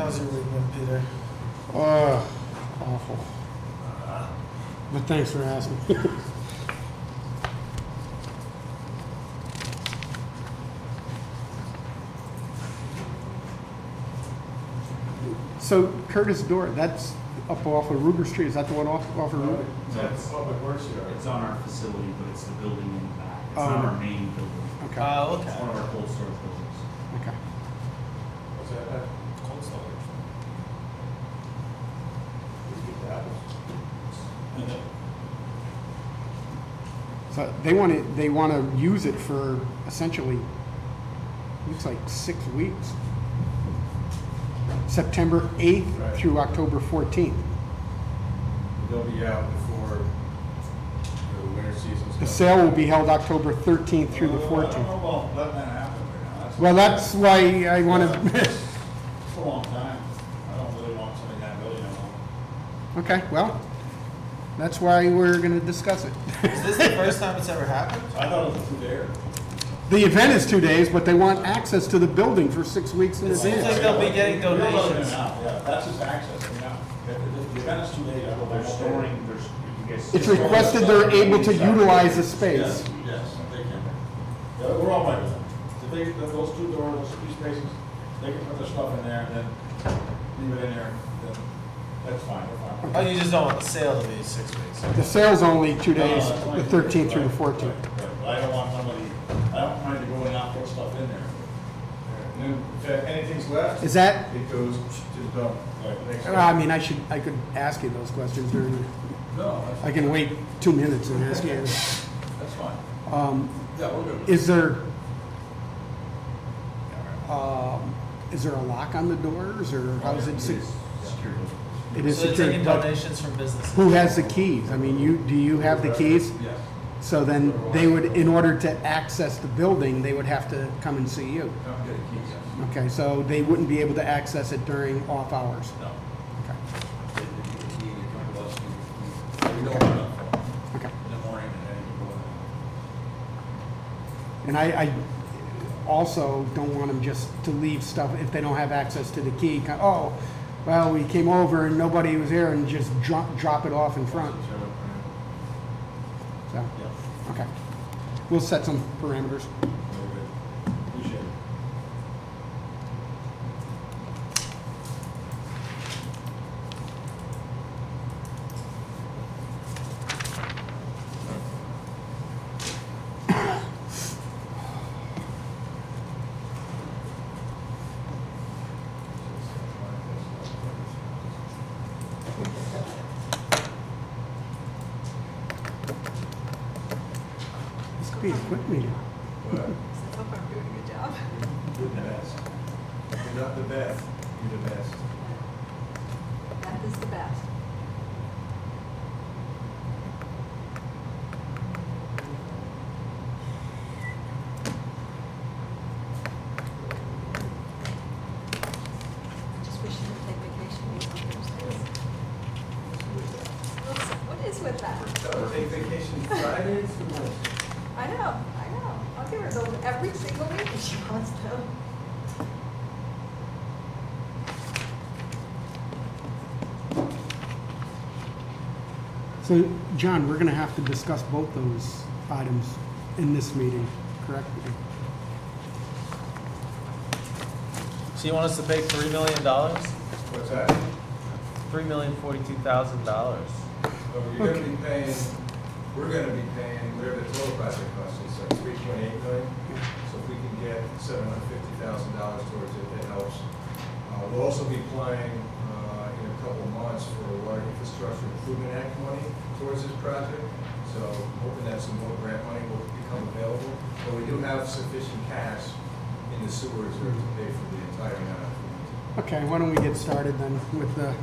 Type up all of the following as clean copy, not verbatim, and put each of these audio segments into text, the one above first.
How's your week been, Peter? Awful. But thanks for asking. So Curtis Door, that's up off of Ruger Street. Is that the one off of Ruger? That's public works yard. It's on our facility, but it's the building in the back. It's Oh, not no. our main building. Okay. Okay. It's one of our cold storage buildings. Okay. What's that? Cold storage. So they want to use it for essentially, looks like 6 weeks. September 8th Right. through October 14th. They'll be out before the winter season's The sale will be held October 13th through the I don't 14th. know about letting that happen right now. Well, that's why I want to, It's a long time. I don't really want something that building anymore. okay, well, that's why we're going to discuss it. Is this the first time it's ever happened? I thought it was too there. The event is 2 days, but they want access to the building for 6 weeks in It seems like advance. they'll be getting You're looking donations. now, yeah, that's just access. I mean, if the event is 2 days, I will. They're storing, there's, you guys. It's requested they're able to utilize the Yes, space. yes, they can. Yeah, we're all right with that. If they, those two doors, those two spaces, they can put their stuff in there and then leave it in there, then that's fine, we're fine. Oh, you just don't want the sale to be 6 weeks. The sale's only 2 days, No, that's only the 2 days, 13th through the right, 14th. right, right. But I don't want somebody, I don't mind to go in and out, put stuff in there. And then if anything's left, Is that, it goes to the dump. Next I mean, I could ask you those questions during, No, I can wait 2 minutes and ask you. that's fine. Yeah, we'll do it. Is there a lock on the doors, or how is it? Secured. It is So they're secured, taking but donations from businesses. who has the keys? I mean, do you have the keys? Yes. So then they would, in order to access the building, they would have to come and see you. I'll get a key, yes. Okay, so they wouldn't be able to access it during off hours? No. Okay. We don't have enough Okay. in the morning and then you go in. And I also don't want them just to leave stuff if they don't have access to the key. Oh, well, we came over and nobody was here, and just drop it off in front. So, Yeah. okay. We'll set some parameters. Very good. Appreciate it. This could be a quick meeting. But I hope I'm doing a good job. you're the best. You're not the best, you're the best. That is the best. Just wish you could take vacation week on Thursdays. What is with that? Take vacation Fridays or what? I know. I'll give her those every single week if she wants them. So, John, we're going to have to discuss both those items in this meeting, correct? So you want us to pay $3 million? What's that? $3,042,000. Well, you're gonna be paying, we're gonna be paying, whatever the total project cost is, like $3.8 million. So if we can get $750,000 towards it, that helps. We'll also be applying, in a couple months for Water Infrastructure Improvement Act money towards this project. So hoping that some more grant money will become available. But we do have sufficient cash in the sewer reserve to pay for the entire amount. Okay, why don't we get started then with the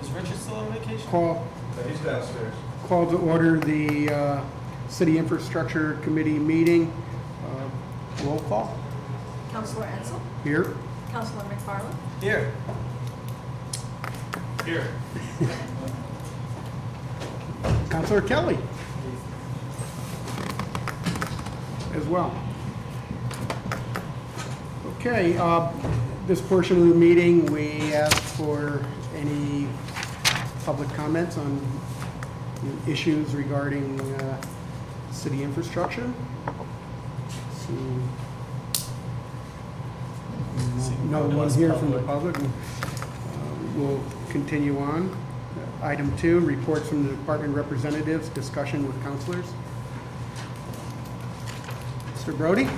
Is Richard still on vacation? call He's downstairs. to order the City Infrastructure Committee meeting. Roll call Counselor Ansel, here. Counselor McFarland, Here. Here. Councilor Kelly as well. Okay, this portion of the meeting, we ask for any public comments on issues regarding city infrastructure. So, no one here from the public. We'll continue on. Item 2, reports from the department representatives, discussion with counselors. Mr. Brody?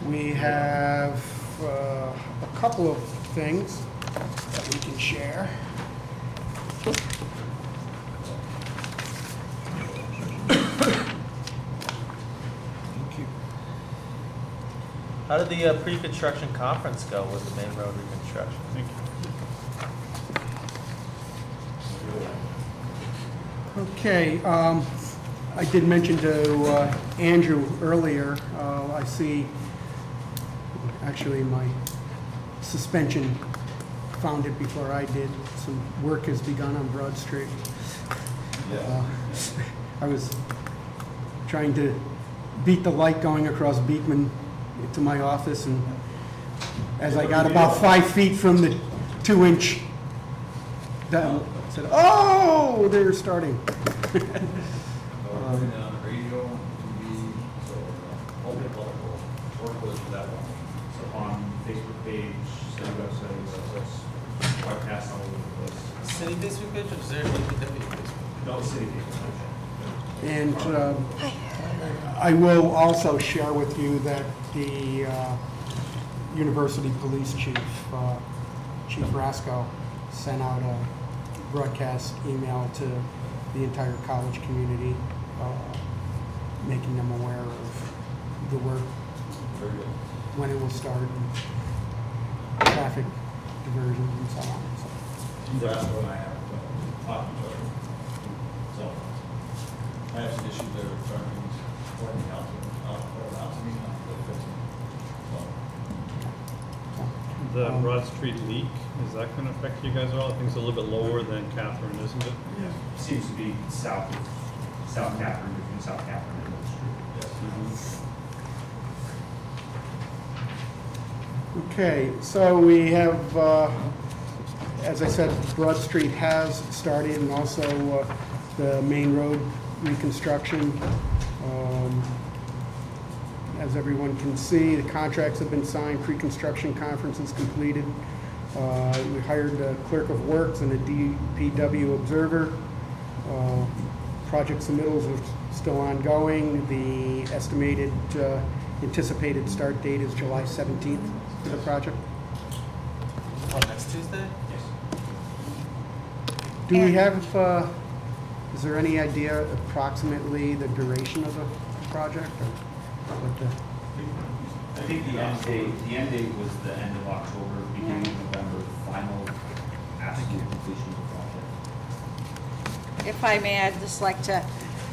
We have a couple of things that we can share. How did the pre-construction conference go with the main road reconstruction? Thank you. Okay, I did mention to Andrew earlier, I see, actually my suspension found it before I did. Some work has begun on Broad Street. I was trying to beat the light going across Beekman to my office, and as I got about 5 feet from the 2-inch down, I said, "Oh, they're starting." Radio, TV, so All the political work was for that one. So on Facebook page, city website, that's broadcast all over the place. City Facebook page or is there a DPW Facebook? No, the city page. And I will also share with you that the University Police Chief, Chief Rasco, sent out a broadcast email to the entire college community, making them aware of the work, when it will start, and traffic diversions and so on. So. Nebraska and I have talked to each other. So I have some issues there with turning warning out to me now for 15. So. The Broad Street leak, is that going to affect you guys at all? I think it's a little bit lower than Catherine, isn't it? Yeah. Seems to be South Catherine, between South Catherine and Middle Street. Yes. Okay, so we have, as I said, Broad Street has started, and also the main road reconstruction. As everyone can see, the contracts have been signed, pre-construction conference is completed. We hired a clerk of works and a DPW observer. Project submittals are still ongoing. The estimated, anticipated start date is July 17th for the project. What, next Tuesday? Yes. Do we have, is there any idea approximately the duration of the project, or what the? I think the end date was the end of October, beginning of November, final absolute completion of the project. If I may, I'd just like to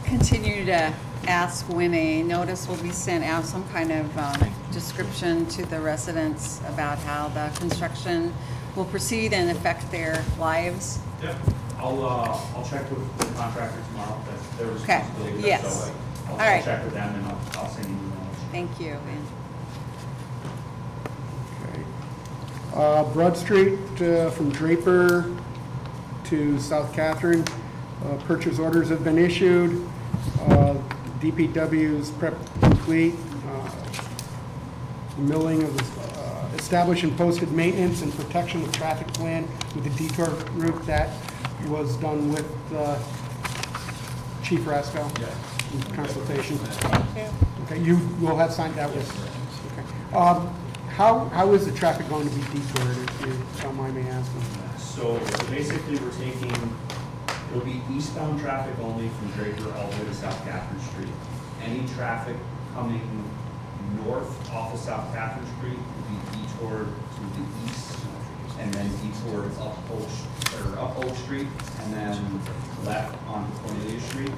continue to ask when a notice will be sent out, some kind of description to the residents about how the construction will proceed and affect their lives. Yep. I'll check with the contractor tomorrow. That's their Okay. responsibility. Yes. So I'll All right. check with them and I'll send you an email. Thank you. Okay. Broad Street from Draper to South Catherine, purchase orders have been issued. DPW's prep complete. Milling of established and posted maintenance and protection of traffic plan with the detour route, that was done with Chief Rasco in consultation. Okay, you will have signed that with. Okay. How is the traffic going to be detoured, if you don't mind me asking? So basically, we're taking, it'll be eastbound traffic only from Draper all the way to South Catherine Street. Any traffic coming north off of South Catherine Street will be detoured to the east, and then detoured up Oak Street, and then left onto Cornelia Street.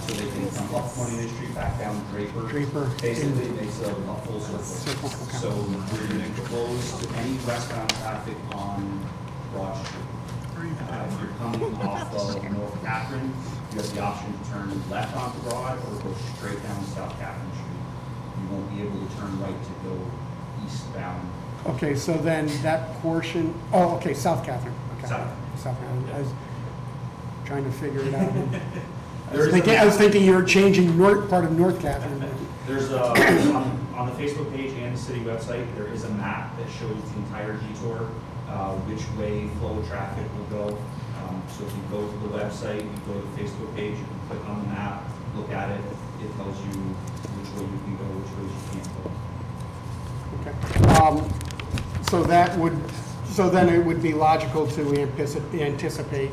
So they can come up Cornelia Street, back down Draper. Basically, it makes a full circle. Okay. So we're going to close to any westbound traffic on Broad Street. If you're coming off of North Catherine, you have the option to turn left onto Broad or go straight down South Catherine Street. You won't be able to turn right to go eastbound. Okay, so then that portion, oh, okay, South Catherine. Okay. South. South Catherine. I was trying to figure it out. There is I was thinking you were changing part of North Catherine. There's a, on the Facebook page and the city website, there is a map that shows the entire detour, which way flow of traffic will go. So if you go to the website, you go to the Facebook page, you can click on the map, look at it, it tells you which way you can go, which ways you can't go. Okay. So then it would be logical to anticipate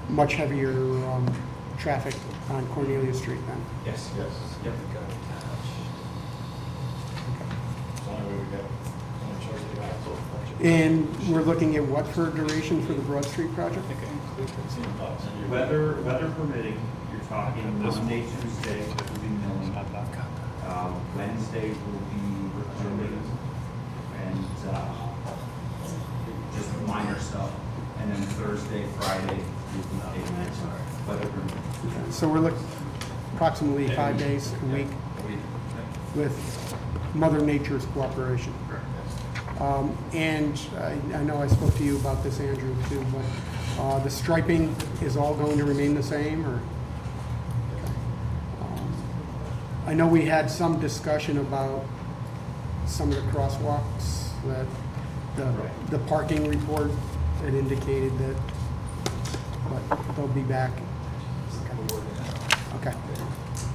much heavier traffic on Cornelia Street then? Yes. Yes. Yep. It's the only way we get, only choice we have. And we're looking at what for duration for the Broad Street project? Weather permitting, you're talking Monday, Tuesday, will be milling. Wednesday will be recording and just minor stuff. And then Thursday, Friday will be pavement, weather permitting. Okay, so we're looking approximately 5 days a week with Mother Nature's cooperation. And I know I spoke to you about this, Andrew, too, but the striping is all going to remain the same, or? I know we had some discussion about some of the crosswalks, that the parking report had indicated that, but they'll be back. Okay.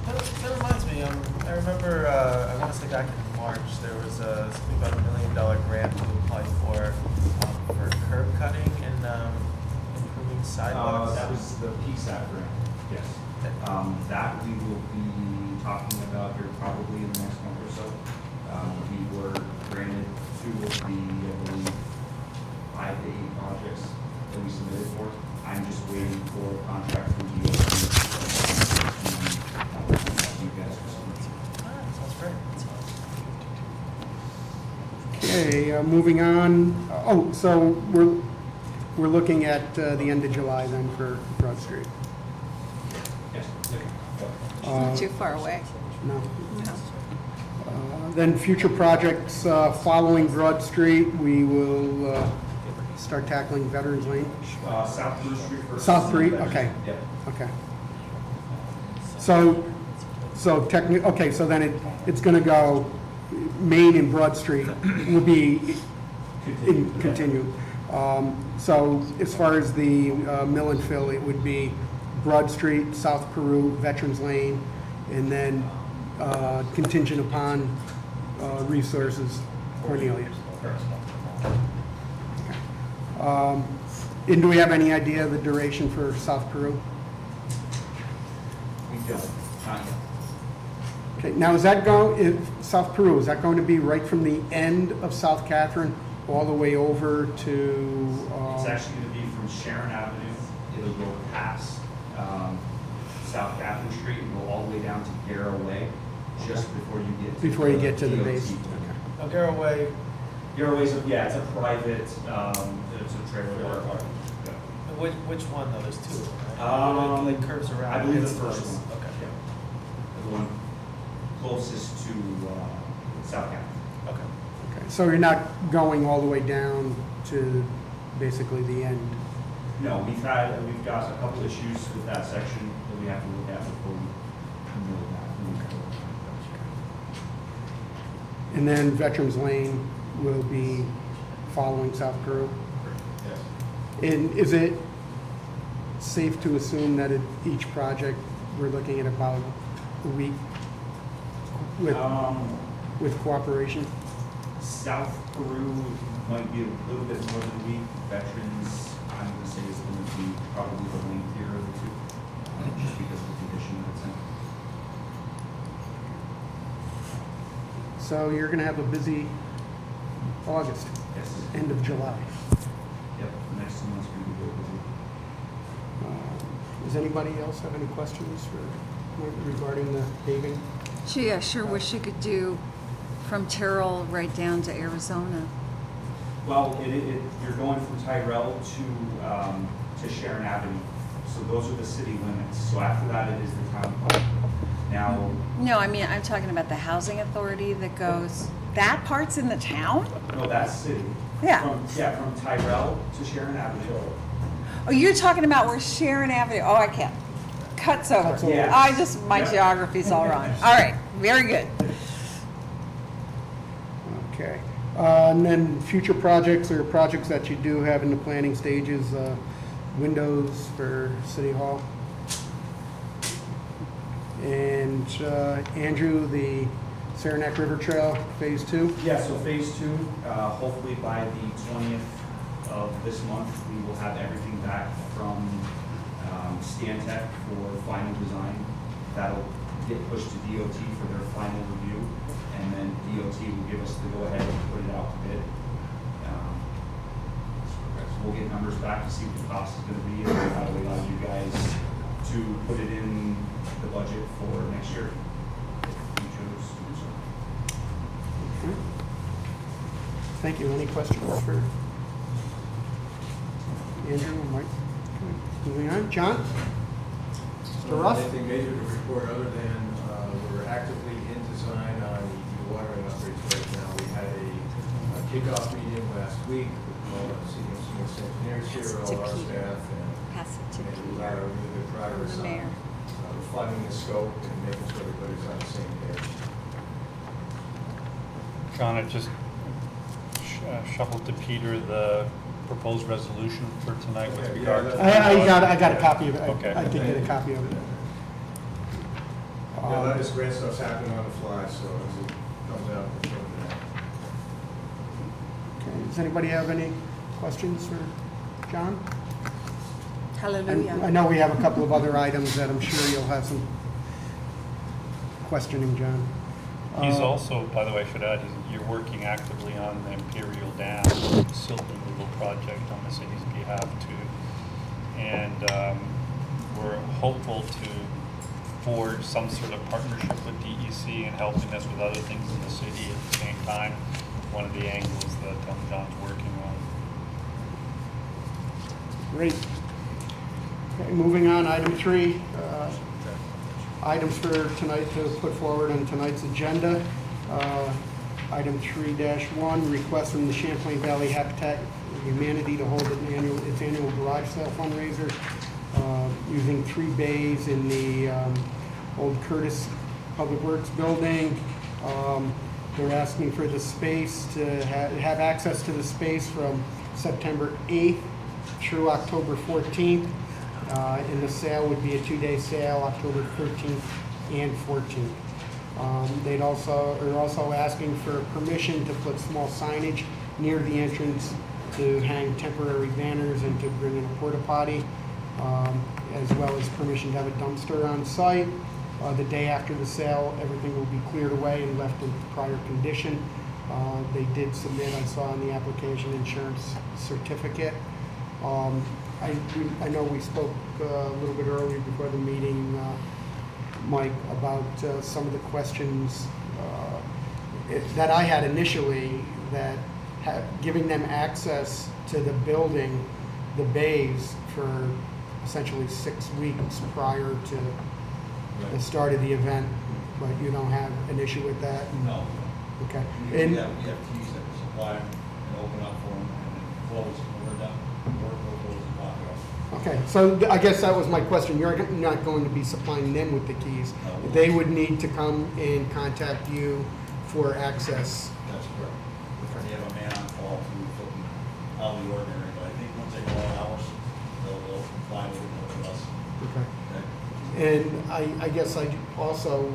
That reminds me, I remember, I want to say back in March, there was something about $1 million grant to apply for curb cutting and improving sidewalks. That was the PSAP grant, yes. That we will be talking about here probably in the next month or so. We were granted 2 of the, I believe, 5 to 8 projects that we submitted for. I'm just waiting for a contract from DOT. You guys for some. Sounds great. Okay, moving on. Oh, so we're looking at the end of July then for Broad Street. Yes. Not too far away. No. No. Then future projects following Broad Street, we will start tackling Veterans Lane. South Bruce Street first. South Street, okay. Yep. Okay. So technically, okay, so then it's going to go, Main and Broad Street will be continued. So as far as the mill and fill, it would be Broad Street, South Peru, Veterans Lane, and then contingent upon resources, Cornelia. And do we have any idea of the duration for South Peru? We don't, not yet. Okay, now is that South Peru, is that going to be right from the end of South Catherine all the way over to? It's actually going to be from Sharon Avenue. It'll go past South Catherine Street and go all the way down to Garrow Way, just before you get to the DOT. base. Now, Garraway, Garrow Way's, yeah, it's a private, it's a trailer park. Yeah. which one though? There's 2, right? Like curves around. I believe the It's first those. one. Okay. Yeah. The one closest to South Catherine. Okay. Okay, so you're not going all the way down to basically the end? No, we've got a couple issues with that section that we have to look at before we mill that. And then Veterans Lane will be following South Peru? Yes. And is it safe to assume that at each project, we're looking at about a week with cooperation? South Peru might be a little bit more than a week. Veterans, I'm going to say, is going to be probably the lengthier of the 2, just because of the condition that it's in. So you're going to have a busy August, Yes. end of July. Yep. The next 2 months are going to be really busy. Does anybody else have any questions regarding the paving? Gee, I sure wish you could do from Terrell right down to Arizona. Well, you're going from Tyrell to Sharon Avenue, so those are the city limits. So after that, it is the town park. Now, No, I mean, I'm talking about the housing authority that goes, that part's in the town? no, that's city. Yeah. From Tyrell to Sharon Avenue. Oh, you're talking about where Sharon Avenue, oh, I can't, cuts over. Cuts over. Yeah. My Yeah. geography's all wrong. All right, very good. Okay. And then future projects or projects that you do have in the planning stages, windows for City Hall. And Andrew, the Saranac River Trail, Phase 2. Yeah, so phase 2, hopefully by the 20th of this month, we will have everything back from Stantec for final design. That'll get pushed to DOT for their final review, and then DOT will give us the go-ahead to put it out to bid. We'll get numbers back to see what the cost is gonna be, and that will allow you guys to put it in the budget for next year. If you choose to do so. Thank you. Any questions for Andrew or Mike? Okay. Moving on. John? Mr. Ruff? Anything major to report other than we're actively in design on the dewatering upgrades right now. We had a kickoff meeting last week with all the senior engineers here, all our staff, Pass it to and we Peter, got a really good progress the on mayor. refining the scope and making sure everybody's on the same page. John, I just shuffled to Peter the proposed resolution for tonight with Okay, regard yeah, to. I got a copy of it. Okay. I did get a copy of it. Yeah, a lot of this grant stuff's happening on the fly, so as it comes out, we'll show you that. Okay. Does anybody have any questions for John? And I Hallelujah. know we have a couple of other items that I'm sure you'll have some questioning, John. He's also, by the way, I should add, you're working actively on the Imperial Dam silt removal project on the city's behalf too. And we're hopeful to forge some sort of partnership with DEC and helping us with other things in the city at the same time. One of the angles that John's working on. Great. Okay, moving on, item 3. Items for tonight to put forward on tonight's agenda. Item 3-1, request from the Champlain Valley Habitat for Humanity to hold its annual garage sale fundraiser using 3 bays in the old Curtis Public Works building. They're asking for the space to have access to the space from September 8th through October 14th. And the sale would be a 2-day sale, October 13th and 14th. They're also asking for permission to put small signage near the entrance to hang temporary banners and to bring in a porta potty, as well as permission to have a dumpster on site. The day after the sale, everything will be cleared away and left in prior condition. They did submit, I saw in the application, insurance certificate. I know we spoke a little bit earlier before the meeting, Mike, about some of the questions that I had initially, that giving them access to the building, the bays, for essentially 6 weeks prior to the start of the event, but you don't have an issue with that? No. Okay. We And have keys that we supply them and open up for them and then close when we're done. Work will close and lock it off. okay, so I guess that was my question. You're not going to be supplying them with the keys. No. They would need to come and contact you for access. That's correct. We have a man on call to put them out of the ordinary, but I think once they go out hours, they'll comply with us. Okay. Okay? And I guess I also,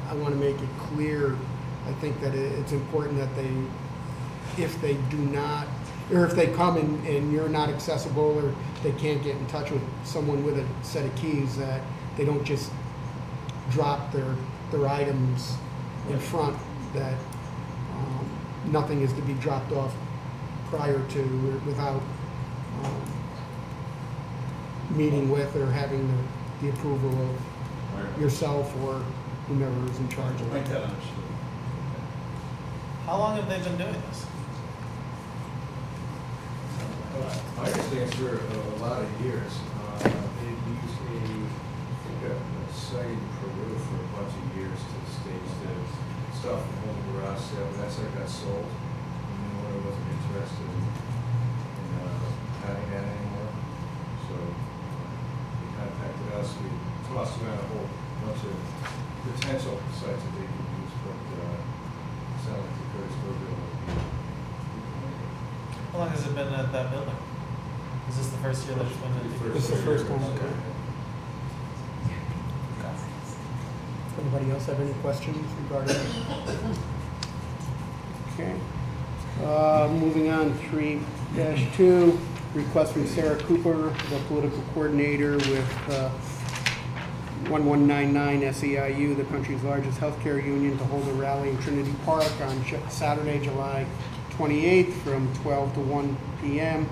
I want to make it clear, I think that it's important that if they do not, or if they come and you're not accessible, or they can't get in touch with someone with a set of keys, that they don't just drop their items in front, that nothing is to be dropped off prior to or without meeting with or having the approval of yourself or whomever is in charge of Make it. that understood. How long have they been doing this? I understand, for a lot of years. They've used a a site in Peru for a bunch of years to stage the stuff from home garage sale, but that site got sold. And the owner wasn't interested in having that anymore. So he contacted us. We tossed around a whole bunch of potential sites that they could use, but it sounded like the Curtisburg building would be. How long has it been at that building? Is this the first year that it's been in? This is the first time. Okay. Anybody else have any questions regarding this? Okay. Moving on, 3-2, request from Sarah Cooper, the political coordinator with 1199 SEIU, the country's largest healthcare union, to hold a rally in Trinity Park on Saturday, July 28th from 12 to 1 p.m.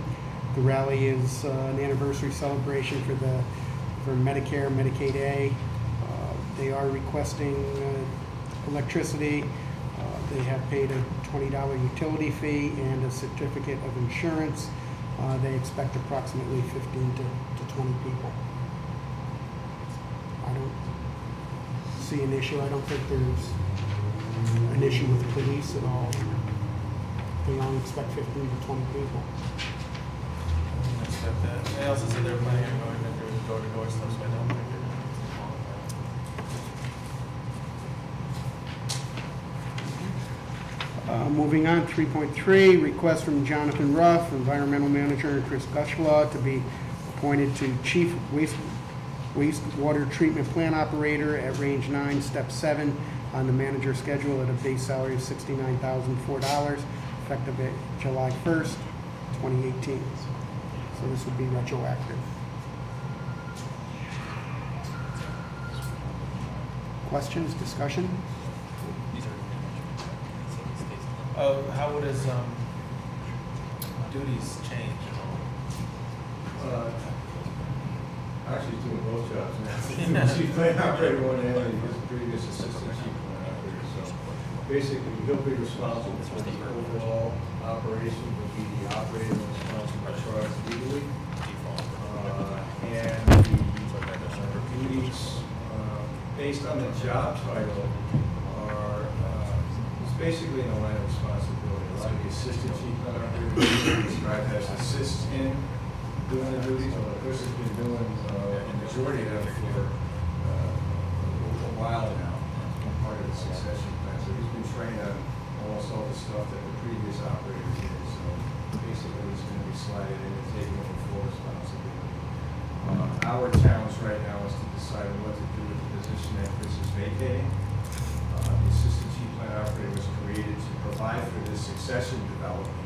The rally is an anniversary celebration for Medicare, Medicaid A. They are requesting electricity. They have paid a $20 utility fee and a certificate of insurance. They expect approximately 15 to 20 people. I don't see an issue. I don't think there's an issue with the police at all. They only expect 15 to 20 people. I didn't expect that. They also said they were planning on going to do door-to-door stuff, so I don't think they're Moving on, 3.3, request from Jonathan Ruff, Environmental Manager, and Chris Gushelaw to be appointed to Chief Wastewater Treatment Plant Operator at Range 9, Step 7 on the manager schedule at a base salary of $69,004, effective at July 1st, 2018. So this would be retroactive. Questions, discussion? How would his duties change at all? Actually, he's doing both jobs now. Chief plant operator one and his previous assistant chief plant operator. So basically, he'll be responsible for the overall operation, will be the operator responsible for charge legally. And the duties, based on the job title, are basically in the line of responsibility. A lot of the assistant chief plant operator described as assists in doing the duties, although Chris has been doing a majority of them for a while now. It's been part of the succession plan. So he's been trained on almost all the stuff that the previous operator did. So basically he's going to be slided in and taking over full responsibility. Our challenge right now is to decide what to do with the position that Chris is vacating. The assistant chief plant operator was created to provide for this succession development.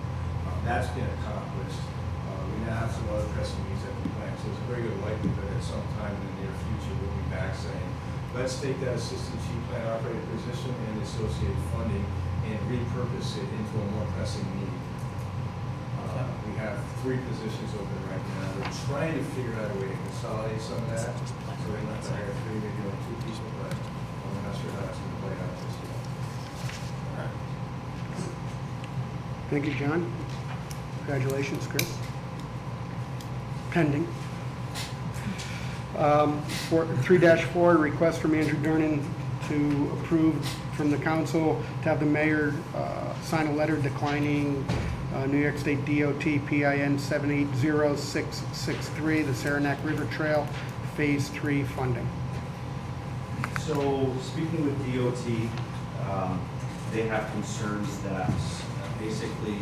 That's been accomplished. We now have some other pressing needs at the plant, so it's a very good likelihood that sometime in the near future we'll be back saying, let's take that assistant chief plant operator position and associated funding and repurpose it into a more pressing need. We have 3 positions open right now. We're trying to figure out a way to consolidate some of that, so they don't have to hire 3, maybe only 2 people, but I'm not sure how that's going to play out this year. Thank you, John. Congratulations, Chris. Pending. 3-4, request from Andrew Durnan to approve from the council to have the mayor sign a letter declining New York State DOT PIN 780663, the Saranac River Trail Phase 3 funding. So speaking with DOT, they have concerns that basically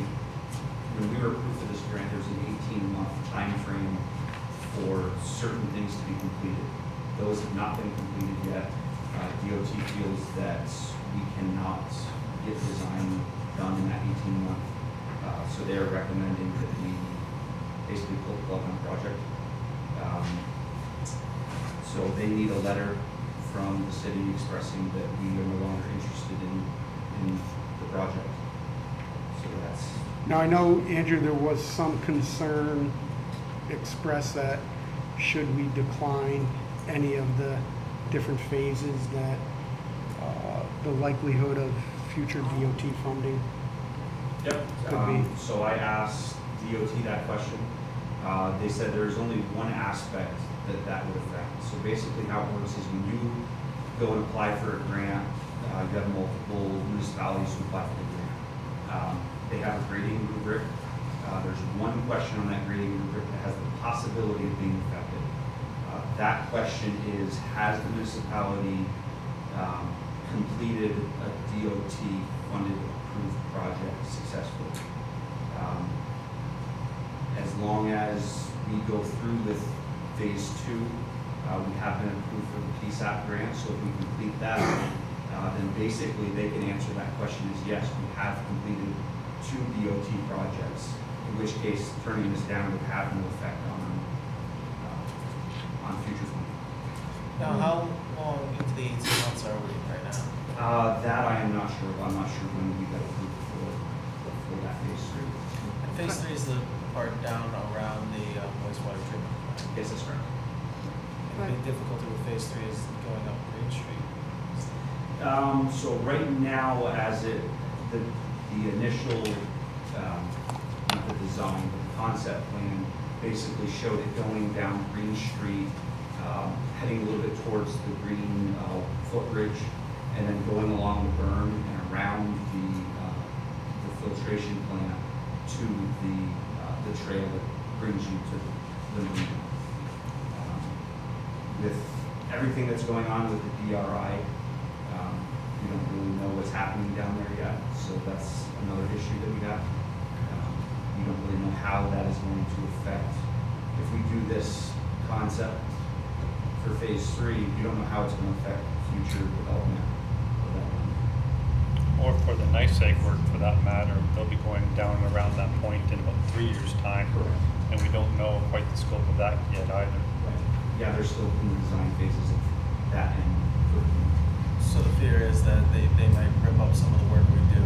when we were approved for this grant, there's an 18-month time frame for certain things to be completed. Those have not been completed yet. DOT feels that we cannot get design done in that 18-month. So they are recommending that we basically pull the plug on the project. So they need a letter from the city expressing that we are no longer interested in the project. So that's... Now, I know, Andrew, there was some concern expressed that should we decline any of the different phases that the likelihood of future DOT funding Yep. could be. So I asked DOT that question. They said there's only one aspect that would affect. So basically how it works is when you go and apply for a grant, you have multiple municipalities who apply for the grant. They have a grading rubric. There's one question on that grading rubric that has the possibility of being affected. That question is, has the municipality completed a DOT funded approved project successfully? As long as we go through with phase 2, we have been approved for the PSAP grant, so if we complete that, then basically they can answer that question as yes, we have completed 2 DOT projects, in which case turning this down would have no effect on future funding. Now, how long into the 18 months are we right now? That I am not sure of. I'm not sure when we got approved for that phase 3. And phase 3 is the part down around the wastewater treatment plant. Yes, that's correct. The big difficulty with phase 3 is going up Green Street. So right now, as the initial, not the design, but the concept plan basically showed it going down Green Street, heading a little bit towards the green footbridge, and then going along the berm and around the filtration plant to the trail that brings you to the marina. With everything that's going on with the DRI, we don't really know what's happening down there yet, so that's another issue that we got. We don't really know how that is going to affect. If we do this concept for phase 3, we don't know how it's going to affect future development of that one. Or for the NICEAG work, for that matter, they'll be going down around that point in about 3 years' time. Correct. And we don't know quite the scope of that yet either. Yeah, they're still in the design phases of that end. So the fear is that they might rip up some of the work we do.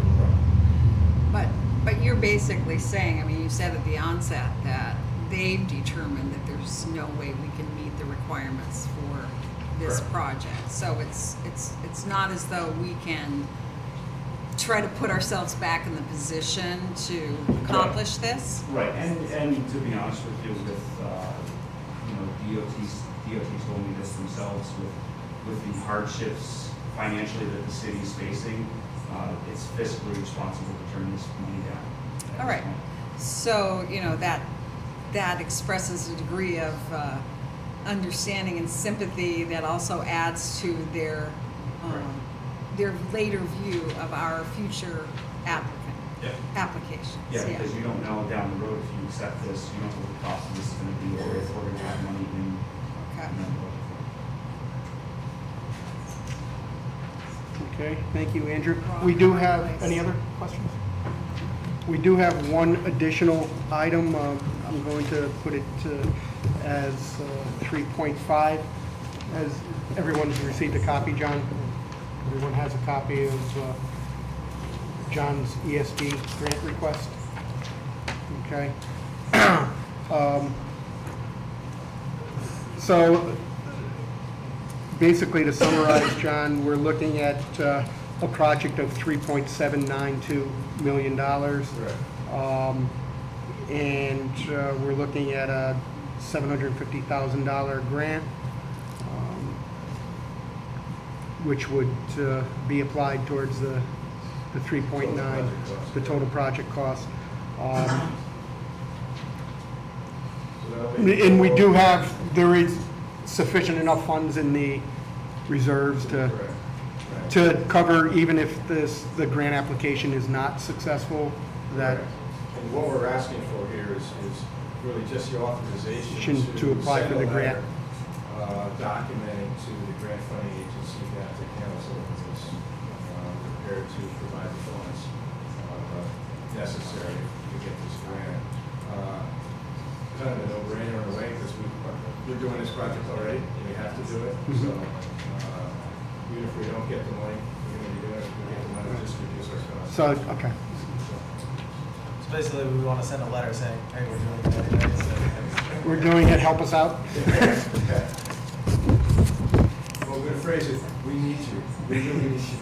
But you're basically saying, I mean, you said at the onset that they've determined that there's no way we can meet the requirements for this Correct. project. So it's not as though we can try to put ourselves back in the position to accomplish this. Right, and to be honest with you, with DOT's told me this themselves with the hardships financially that the city is facing, it's fiscally responsible to turn this money down. All right. So, that expresses a degree of understanding and sympathy that also adds to their later view of our future applications. Yeah, because you don't know down the road if you accept this, you don't know what the cost of this is going to be, or if we're going to have money in. Okay. Okay, thank you, Andrew. We do have, any other questions? We do have one additional item. I'm going to put it as 3.5. As everyone's received a copy, John? Everyone has a copy of John's ESD grant request? Okay. So basically, to summarize, John, we're looking at a project of $3.792 million. And we're looking at a $750,000 grant, which would be applied towards the 3.9, the total project cost. And we do have, there is sufficient enough funds in the reserves to cover, even if the grant application is not successful, that. And what we're asking for here is really just the authorization to apply for the grant. Documenting to the grant funding agency that the council is prepared to provide the funds necessary to get this grant. Kind of a no-brainer in a way, because we're doing this project already, and we have to do it. So even if we don't get the money, we're going to be doing it. We get the money, just reduce our costs. So, okay. So basically, we want to send a letter saying, hey, we're doing it anyway. So We're doing it, help us out. Well, we're going to phrase it, we need you. We really need you.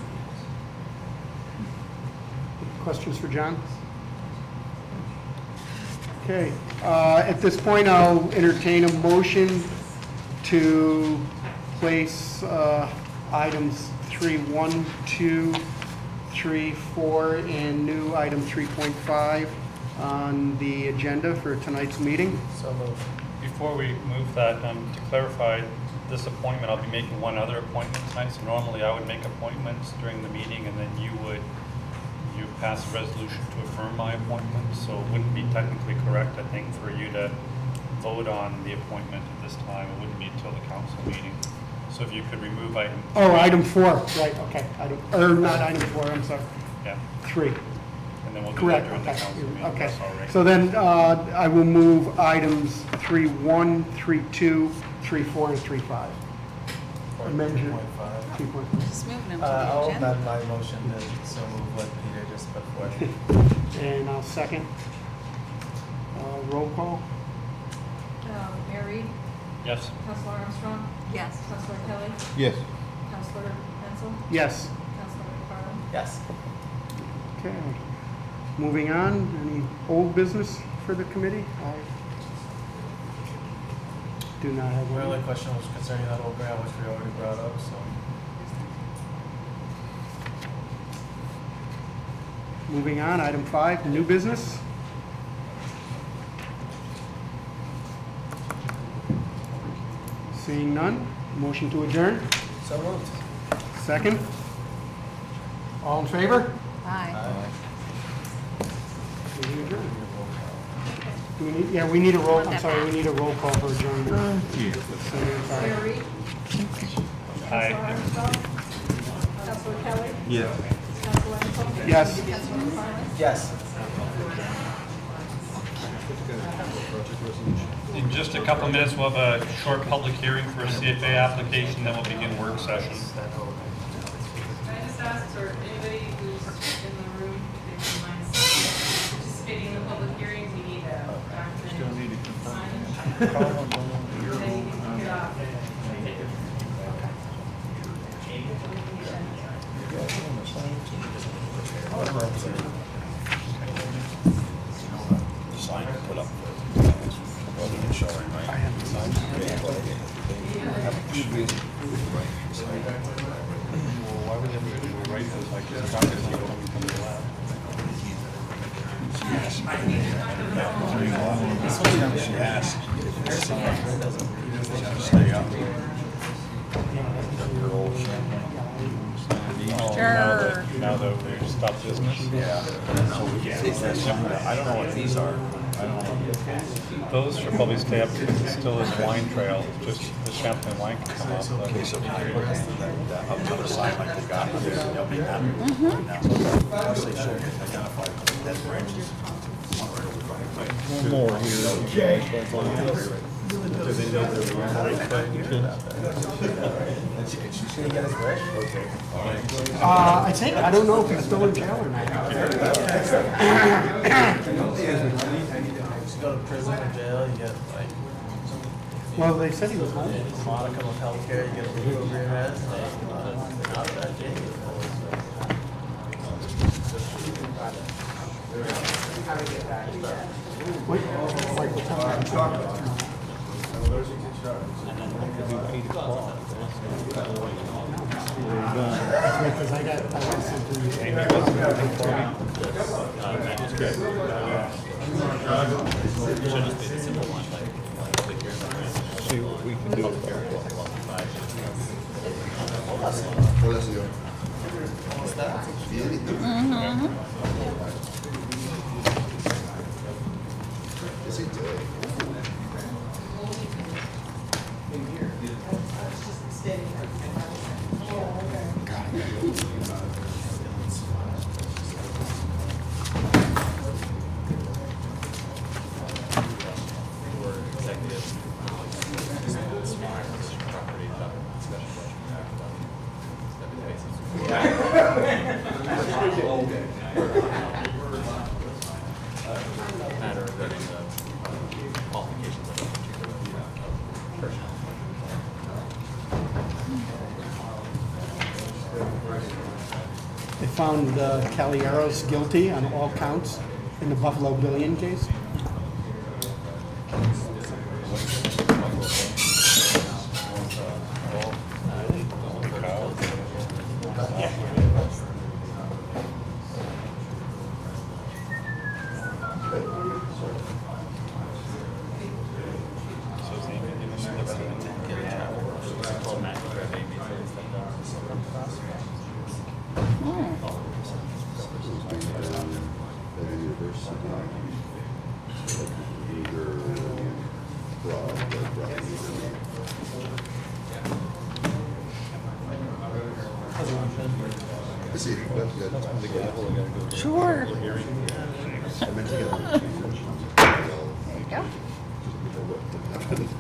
Questions for John? Okay, at this point, I'll entertain a motion to place items 3.1, 2, 3, 4, and new item 3.5 on the agenda for tonight's meeting. So moved. Before we move that, to clarify this appointment, I'll be making one other appointment tonight. So normally I would make appointments during the meeting, and then you pass a resolution to affirm my appointment. So it wouldn't be technically correct, I think, for you to vote on the appointment at this time. It wouldn't be until the council meeting. So if you could remove item. Oh, item 4, right, okay. Not item 4, I'm sorry. Yeah, 3. and then we'll do Correct, that during the okay. council meeting. Okay. That's all right. So then I will move items 3.1, 3.2, 3.4, and 3.5. Amend your 3.5. 3.5. Just moving them to the I'll agenda. amend my motion to so move what Peter just put forth. And I'll second. Roll call? Mayor Reed, Yes. Councilor Armstrong, Yes. Councilor Kelly, Yes. Councilor Menzel, Yes. Councilor McFarland. Yes. Okay. Moving on, any old business for the committee? I do not have My only one. question was concerning that old grant, which we already brought up, so. Moving on, item 5, new business. Seeing none, motion to adjourn. So moved. Second. All in favor? Aye. Do we adjourn? Do we need, yeah, we need a roll, I'm sorry, we need a roll call for adjournment. Mayor Reed, Aye. Councilor Armstrong, Councilor Kelly, Yes. Councilor Menzel. Yes. Councilor McFarland. Yes. In just a couple of minutes, we'll have a short public hearing for a CFA application, then we'll begin work session. Can I just ask for anybody who's in the room, if they mind participating in the public hearing, we need a document signed. Then you can kick it off. Sign and put up. Showing, right? I have the sign. Why would they write this like this? From the lab? She asked. Stay up. Your old Sure. Now that we've stopped business? Yeah. I don't know what these are. I don't know. Those should probably stay up because it's still this wine trail, just the Champlain wine can come off. Okay, so can I put that up to the side like they got on this? They'll be happy right now. Once they show you, identify dead branches. One more here. Okay. Do they know they're Can he get his wish? Okay. I think, I don't know if he's still in jail or not. Just go to prison or jail, you get like Well, they said he was home. a modicum of healthcare, you get a roof over your head. Not a bad day. Wait, like, what time? Because I got something. See what we can do. What's that? Matter of getting the qualifications of a particular person. They found Caballeros guilty on all counts in the Buffalo Billion case. Sure. I meant to get on. There you go.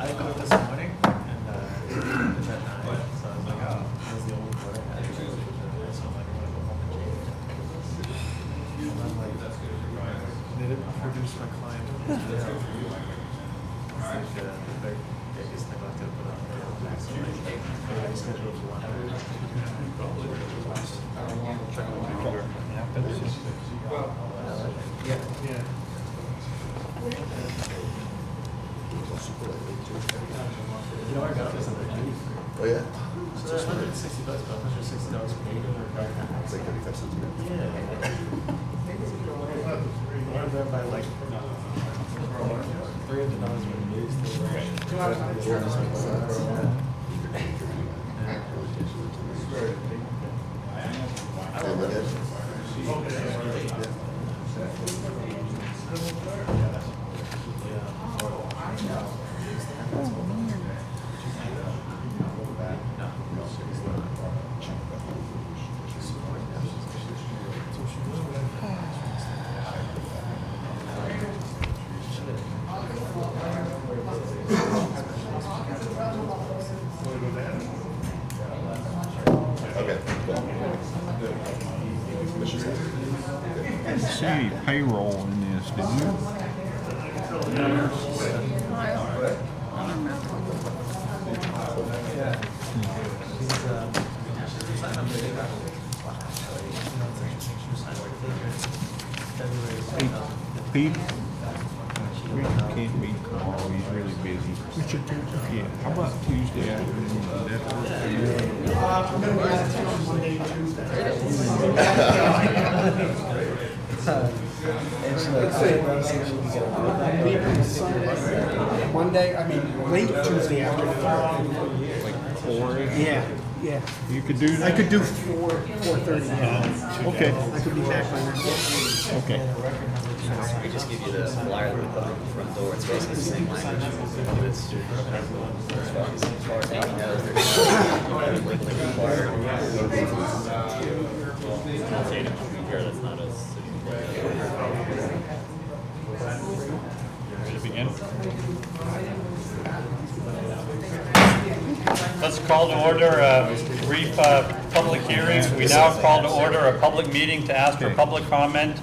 I got this morning and it was at 9, so I was like, oh, that was the only one I had. So I'm like, I'm gonna go home and change it. And I'm like, they didn't produce my client. It's like the biggest neglected put on there. So like, I scheduled for 1 hour. Yeah. You know, I got this on the news. Oh, yeah? So that's $160, but $160 Canadian or $5. It's like 35 cents a minute. Yeah. I went by like $300 worth of news. Okay, cool. I didn't see any payroll in this, did you? Pete? Richard can't be tomorrow, he's really busy. Richard too. Yeah, how about Tuesday afternoon? Would that work for you? I'm gonna be out of town Monday and Tuesday. Monday, I mean, late Tuesday afternoon. Like 4? Yeah, yeah. You could do I that? could do 4:30. Okay, I could be back by then. okay. We just give you the flyer with the front door. It's basically the same language. It's, as far as I know, there's no legally required. That's not a city. Ready to begin? Let's call to order a brief public hearing. We now call to order a public meeting to ask for public comment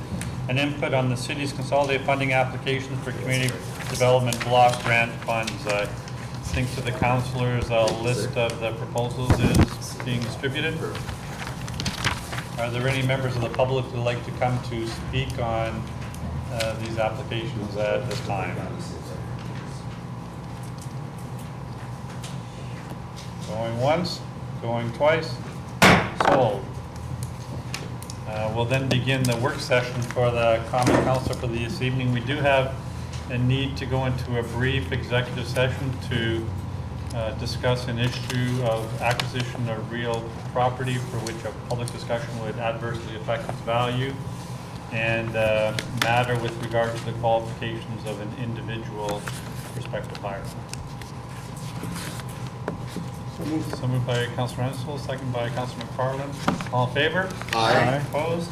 and input on the city's consolidated funding applications for community development block grant funds. I think to the councilors, a list of the proposals is being distributed. Are there any members of the public who would like to come to speak on these applications at this time? Going once, going twice, sold. We'll then begin the work session for the Common Council for this evening. We do have a need to go into a brief executive session to discuss an issue of acquisition of real property for which a public discussion would adversely affect its value, and matter with regard to the qualifications of an individual prospective buyer. So moved by Councilor Ansel, second by Councilor McFarland. All in favor? Aye. Opposed?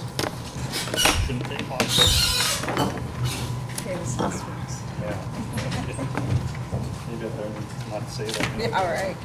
Shouldn't take long. Okay, this last one. Yeah. Maybe I better not say that. Yeah, all right.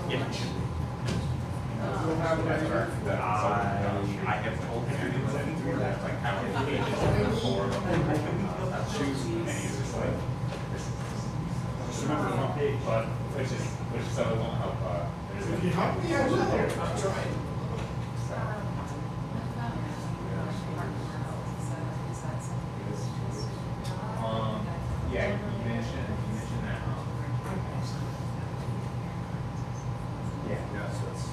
I have told him that like how many pages in the form choose and he's just like this is remember the front page, but which so it won't help If you help me, I will. I'm trying. Yeah, you mentioned that. Yeah, so it's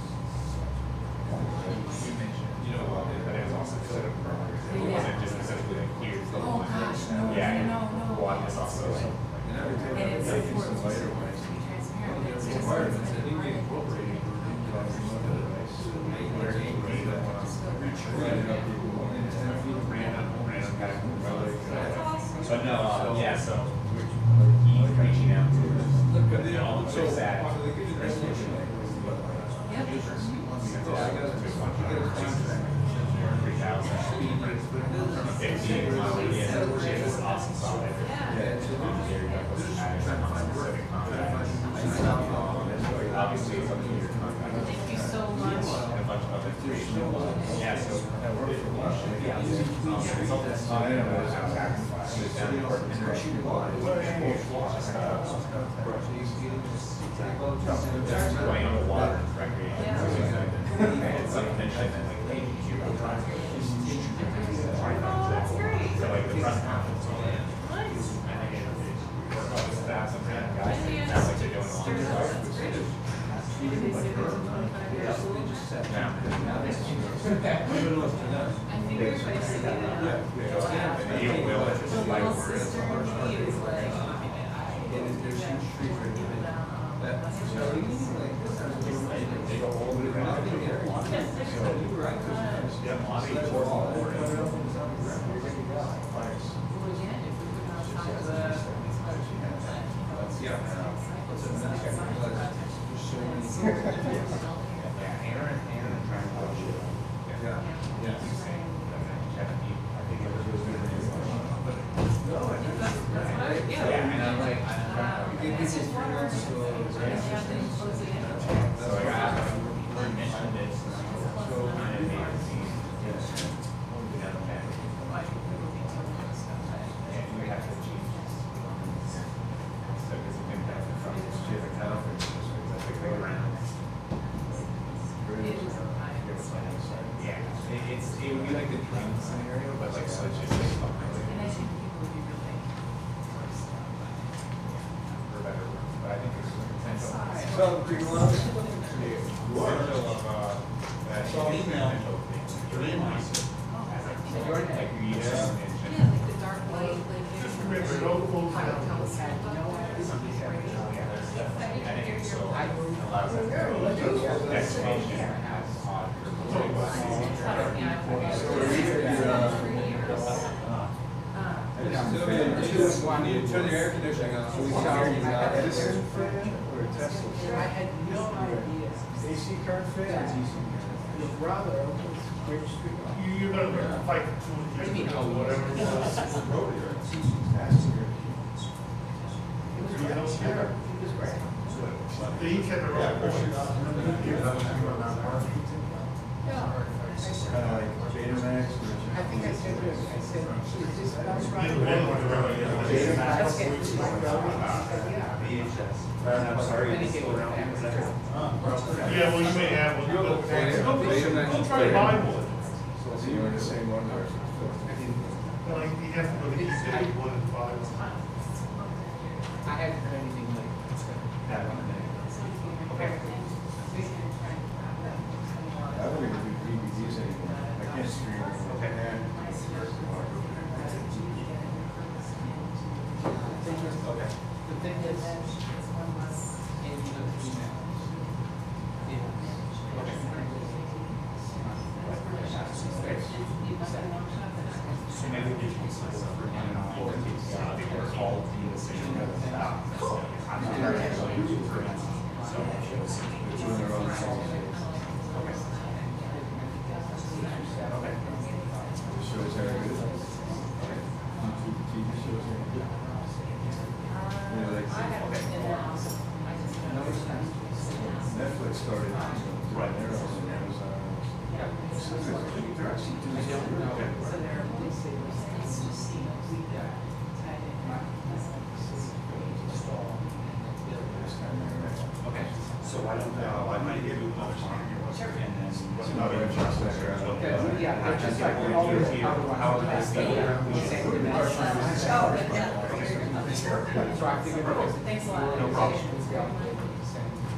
you mentioned, but it was also set up programs. It wasn't just essentially like here's the one. Yeah, one is also like. And I would take some later ones. Requirements that need to be incorporated. But no, yeah, so he's reaching out to all the folks that. Awesome solid. Obviously, it's up to your contract. Thank you so much. And a bunch of other creation. Yeah, so yeah, consultants. Going on the water, recreation. It's like mentioned that like they need you to try to. Oh, that's great. So like the press conference. Nice. I think it work on the staff and guys. That's like they're doing a lot of stuff. Now. I think everybody said that. Even Will, it's just like Little words. sister to me is like, It would be like the dream scenario, but like such a for better words. But I think there's some potential. So, do you want to? Potential of email. Like you just mentioned. Yeah, like the dark light, like. Just remember, don't close down. I think so. Allows that destination has odd. You need to turn your air conditioning on so we can hear you now. Is this fit in or a Tesla? I had no idea. AC current fit or DC? Your brother, which, You're gonna fight for 2 years or whatever it was. You don't care. he was great. He kept it all pushing up. Kind of like Betamax or? I think I said, is this about right? Let's get to my brother. I'm sorry. Yeah, well, you may have one. Go try to buy one. So you were in the same one or? No, you have to go to eBay, one and buy one. I hadn't heard anything like Okay. I don't even do DVDs anymore. I can't stream. Okay. Okay. the thing is, in the email. So maybe we can called the decision. I'm not actually Netflix started, doing Right. theirs on Amazon. They're actually doing something. So there are Okay, so why don't, I might give you another time, and then. Another infrastructure. Yeah, they're just like all the How they stay. Thanks a lot. No problem.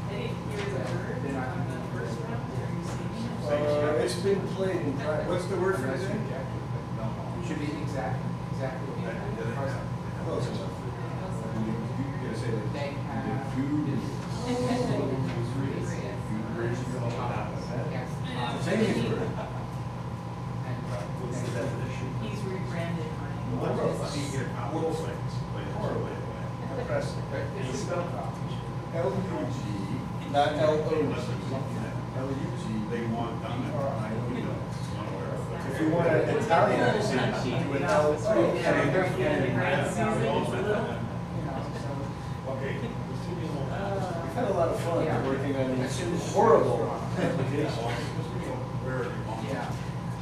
I didn't hear the word on the first round. Are you seeing it? It's been played in practice. What's the word for today? Should be exactly. Close enough. You're gonna say that. They have- Chinese word. What's the definition? He's rebranded mine. L-U-G, not L-O-G. L-U-G. They want done it. If you want to Italianize it, do an L-O. Okay. We've had a lot of fun working on these horrible applications. Yeah.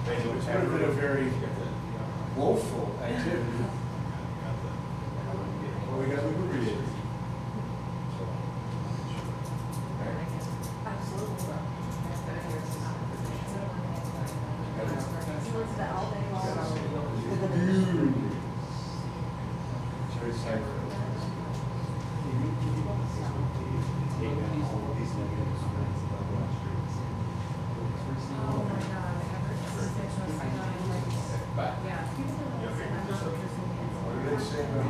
It's been a very woeful activity. Well, we got lubricated. Very cyber. What do they say about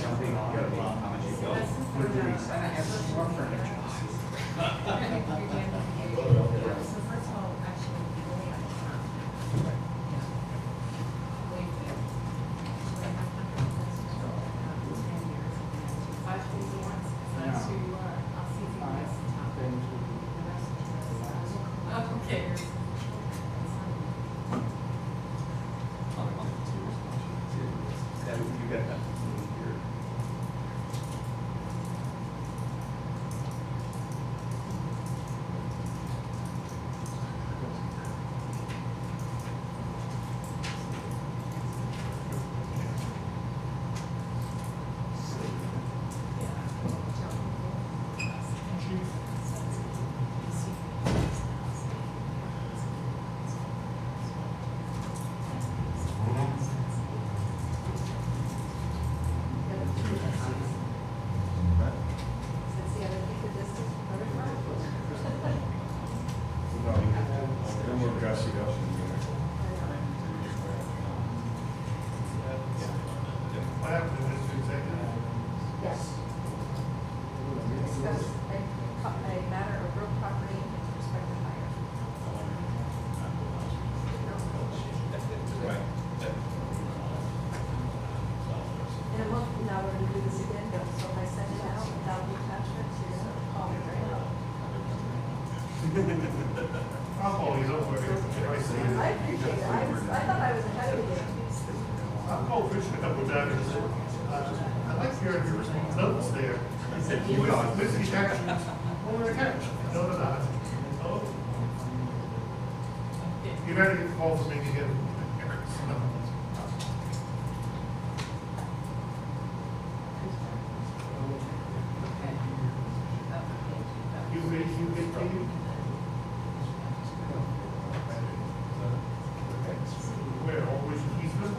Jumping on, how much you go. Okay. You got that here. no more dressing up in here? What happened to this executive? Yes. Discuss a matter of real property with respect to hire. Right. In a month from now, we're gonna do this again, Bill, so if I send it out without the attachments, you're gonna call me right up. I'm always over it. I see it. I appreciate it, I thought I was ahead of the game. I'll go fishing a couple times. I like hearing your notes there. With the actions, what are the actions? No, they're not. Oh. You better get calls from me to get. You get paid? Where, always Eastman?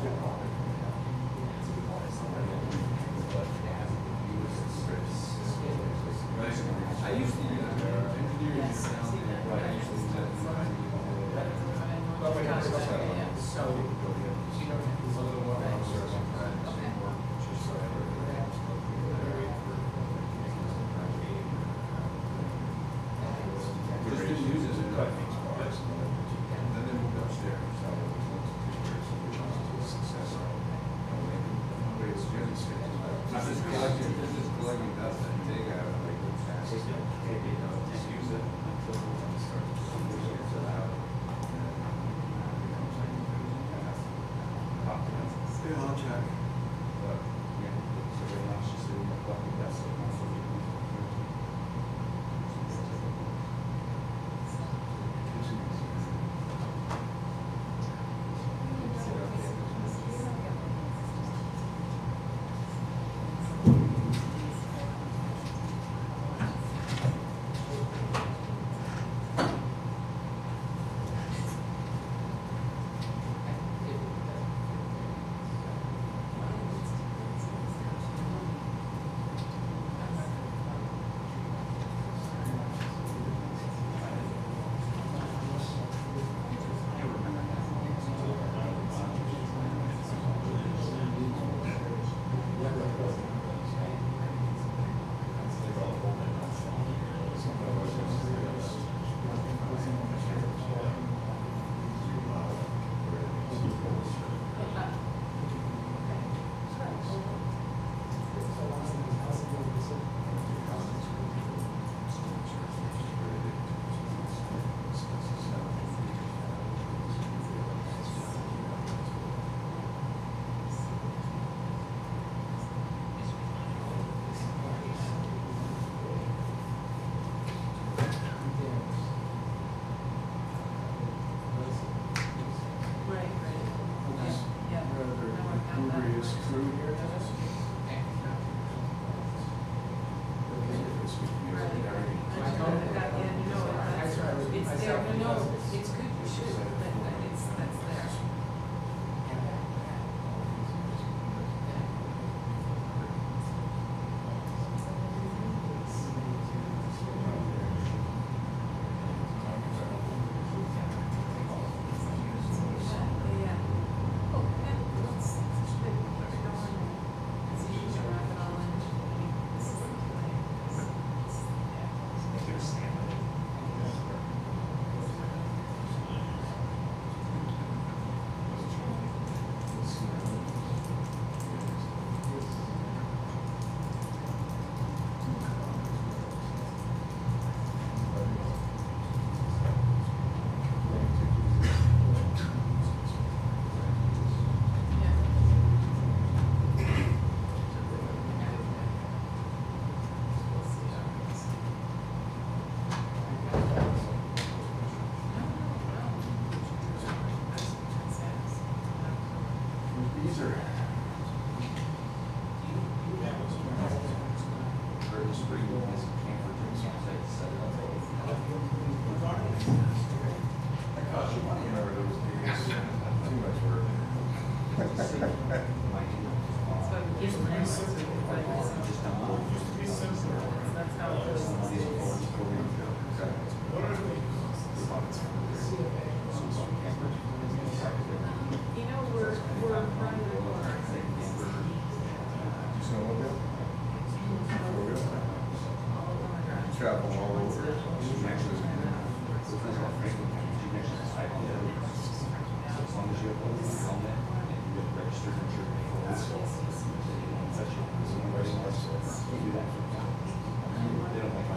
I used to use engineering sound, but I used to use that. So, a little more officers sometimes work just so just didn't use it as a cut things parts. And then they moved upstairs. So it was success. But it's really serious. This is collecting dust and take out like the fast. Just use it until it starts to get out. Yeah, I'll check. But, yeah, so right now it's just doing the collecting dust. Travel all over. As long as you have a helmet and you get registered insurance. Do that. They don't like my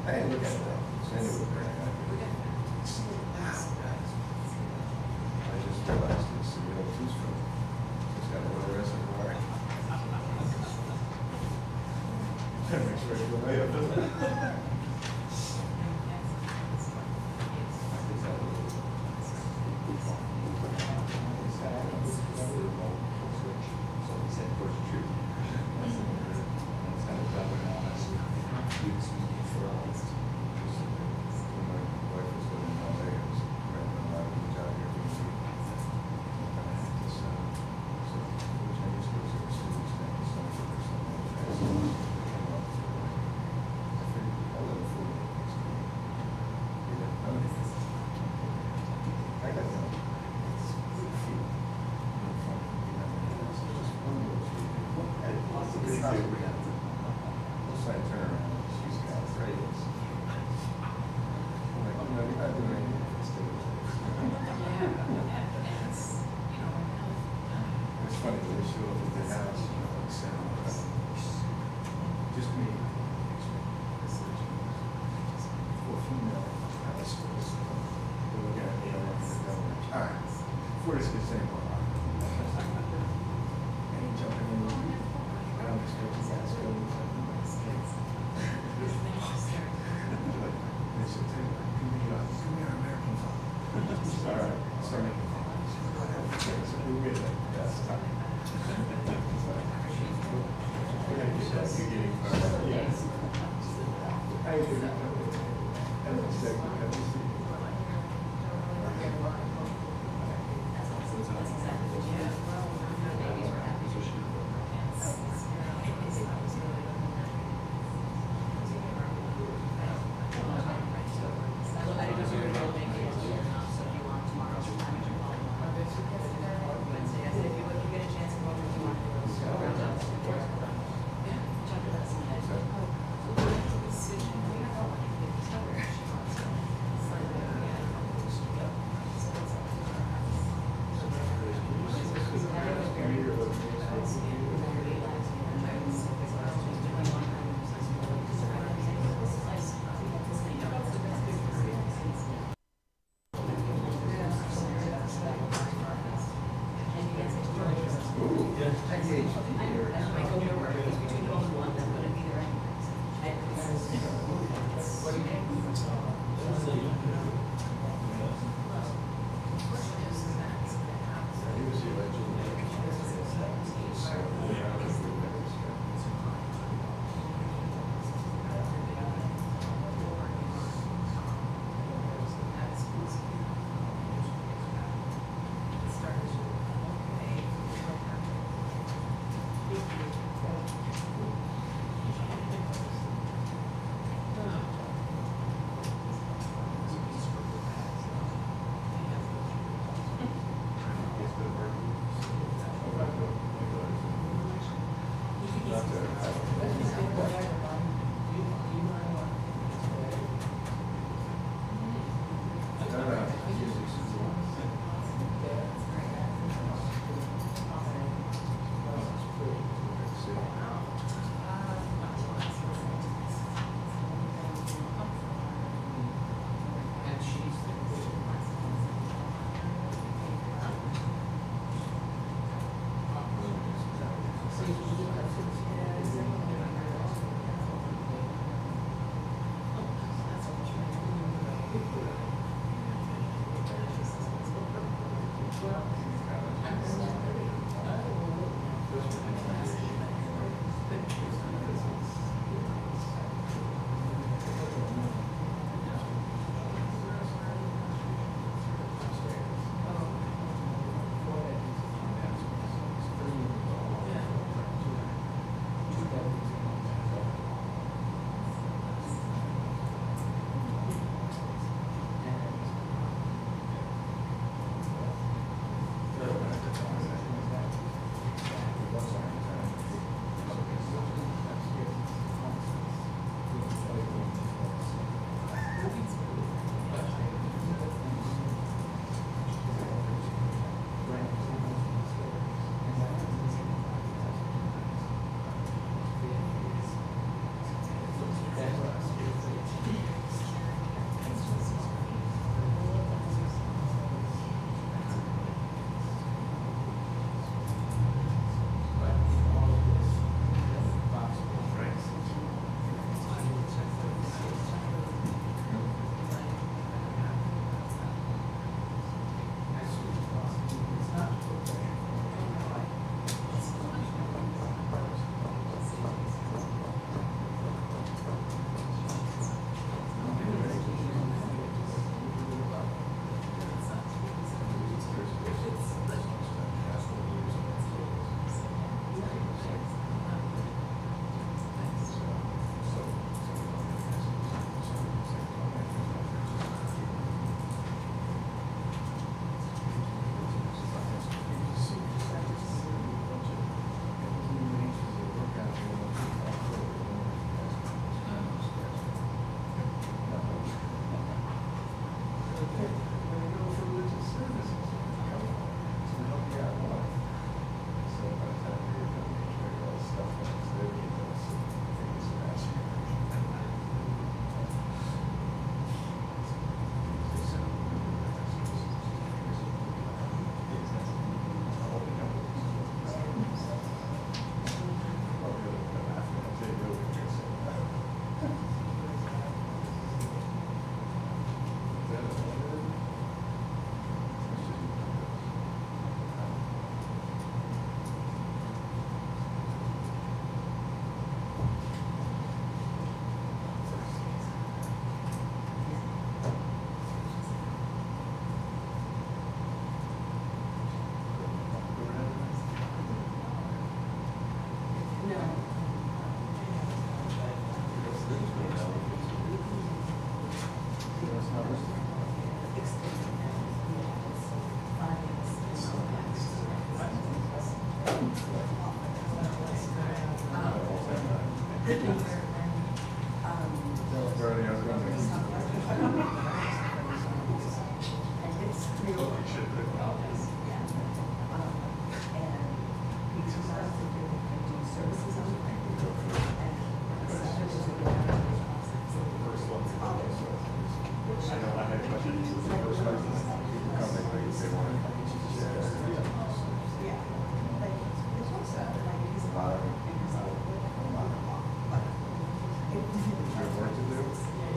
Hey, look at that. Anyway, I just realized it's the old two-stroke. It's got a little reservoir. Makes me feel way up, doesn't it?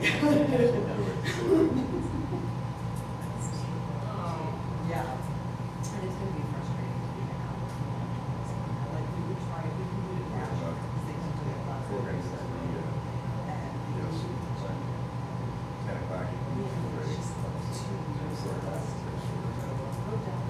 Yeah. And it's gonna be frustrating to be out. Like, we would try, we can do it now, because they can do it lots of ways. And, it's just too years of us. Go down.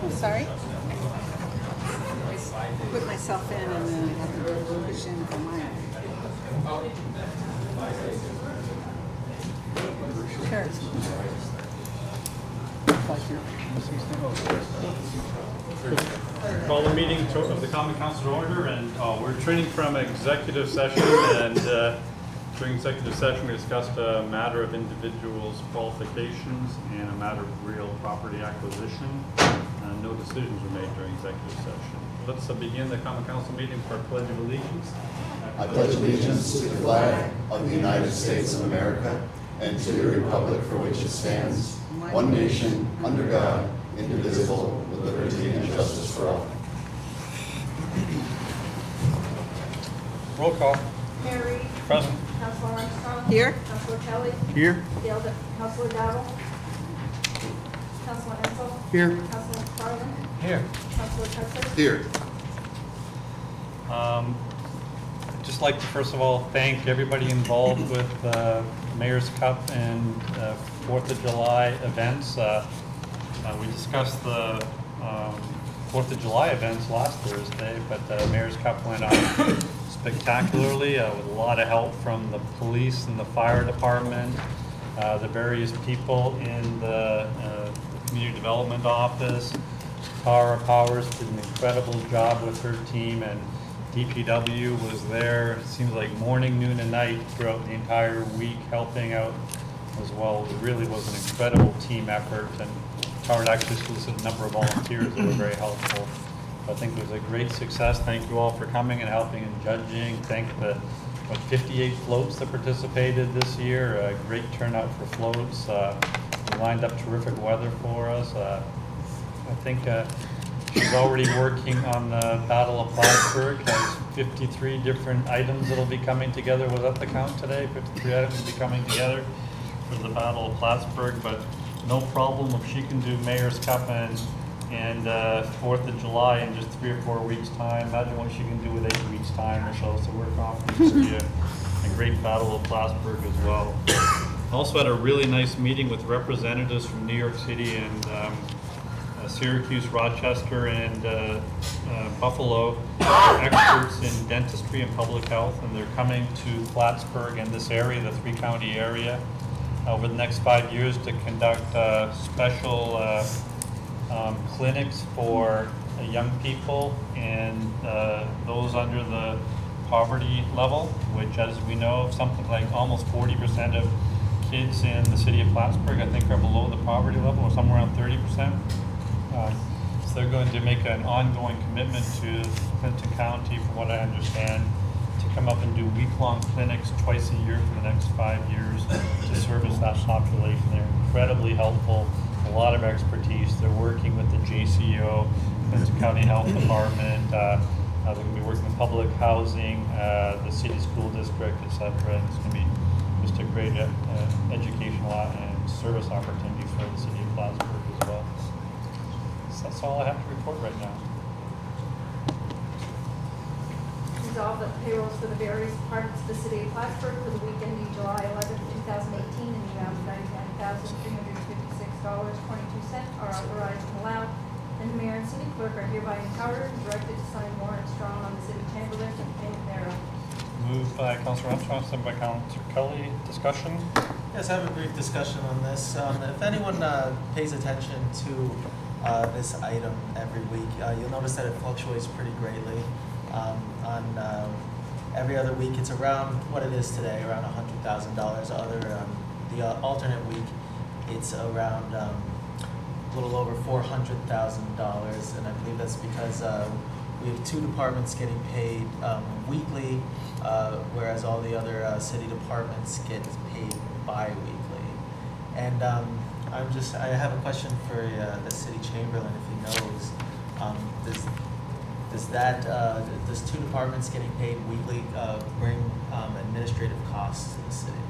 I'm sorry? Put myself in and then have to push in for mine. Sure. Call the meeting of the Common Council to order, and we're turning from executive session, and during executive session we discussed a matter of individuals' qualifications and a matter of real property acquisition. No decisions were made during executive session. Let's begin the Common Council meeting for our Pledge of Allegiance. I pledge allegiance to the flag of the United States of America and to the republic for which it stands, one nation, under God, indivisible, with liberty and justice for all. Roll call. Harry. Present. Councilor Armstrong. Here. Councilor Kelly. Here. Councilor Dowdle. Councilor Ensel. Here. Councilor McFarland. Here. Councilor Tucker. Here. I'd just like to first of all thank everybody involved with Mayor's Cup and 4th of July events. We discussed the 4th of July events last Thursday, but the Mayor's Cup went on spectacularly with a lot of help from the police and the fire department, the various people in the community development office. Tara Powers did an incredible job with her team, and DPW was there, it seems like morning, noon, and night throughout the entire week helping out as well. It really was an incredible team effort, and Howard actually solicited a number of volunteers that were very helpful. I think it was a great success. Thank you all for coming and helping and judging. Thank the 58 floats that participated this year. A great turnout for floats. We lined up terrific weather for us. I think She's already working on the Battle of Plattsburgh, has 53 different items that'll be coming together. Was that the count today? 53 items will be coming together for the Battle of Plattsburgh, but no problem if she can do Mayor's Cup and 4th of July in just 3 or 4 weeks' time. Imagine what she can do with 8 weeks' time or so. So we're confident it's going to be a great Battle of Plattsburgh as well. Also had a really nice meeting with representatives from New York City and Syracuse, Rochester, and Buffalo. They're experts in dentistry and public health, and they're coming to Plattsburgh and this area, the 3-county area, over the next 5 years to conduct special clinics for young people and those under the poverty level, which, as we know, something like almost 40% of kids in the city of Plattsburgh, I think, are below the poverty level, or somewhere around 30%. So they're going to make an ongoing commitment to Clinton County, from what I understand, to come up and do week-long clinics twice a year for the next 5 years to service that population. They're incredibly helpful, a lot of expertise. They're working with the JCO, Clinton County Health Department. They're going to be working with public housing, the city school district, etc. And it's going to be just a great educational and service opportunity for the city of Plattsburgh as well. So that's all I have to report right now. Resolve that payrolls for the various departments of the city of Plattsburgh for the week ending July 11, 2018 in the amount of $99,356.22 are authorized and allowed, and the mayor and city clerk are hereby empowered and directed to sign warrants drawn on the city chamberlain and payment thereof. Moved by Councilor Armstrong, seconded by Councilor Kelly. Discussion? Yes, I have a brief discussion on this. If anyone pays attention to this item every week, you'll notice that it fluctuates pretty greatly. On every other week, it's around what it is today, around $100,000. The alternate week, it's around a little over $400,000, and I believe that's because we have 2 departments getting paid weekly, whereas all the other city departments get paid bi-weekly. And I have a question for the city chamberlain, if he knows. Does 2 departments getting paid weekly bring administrative costs to the city?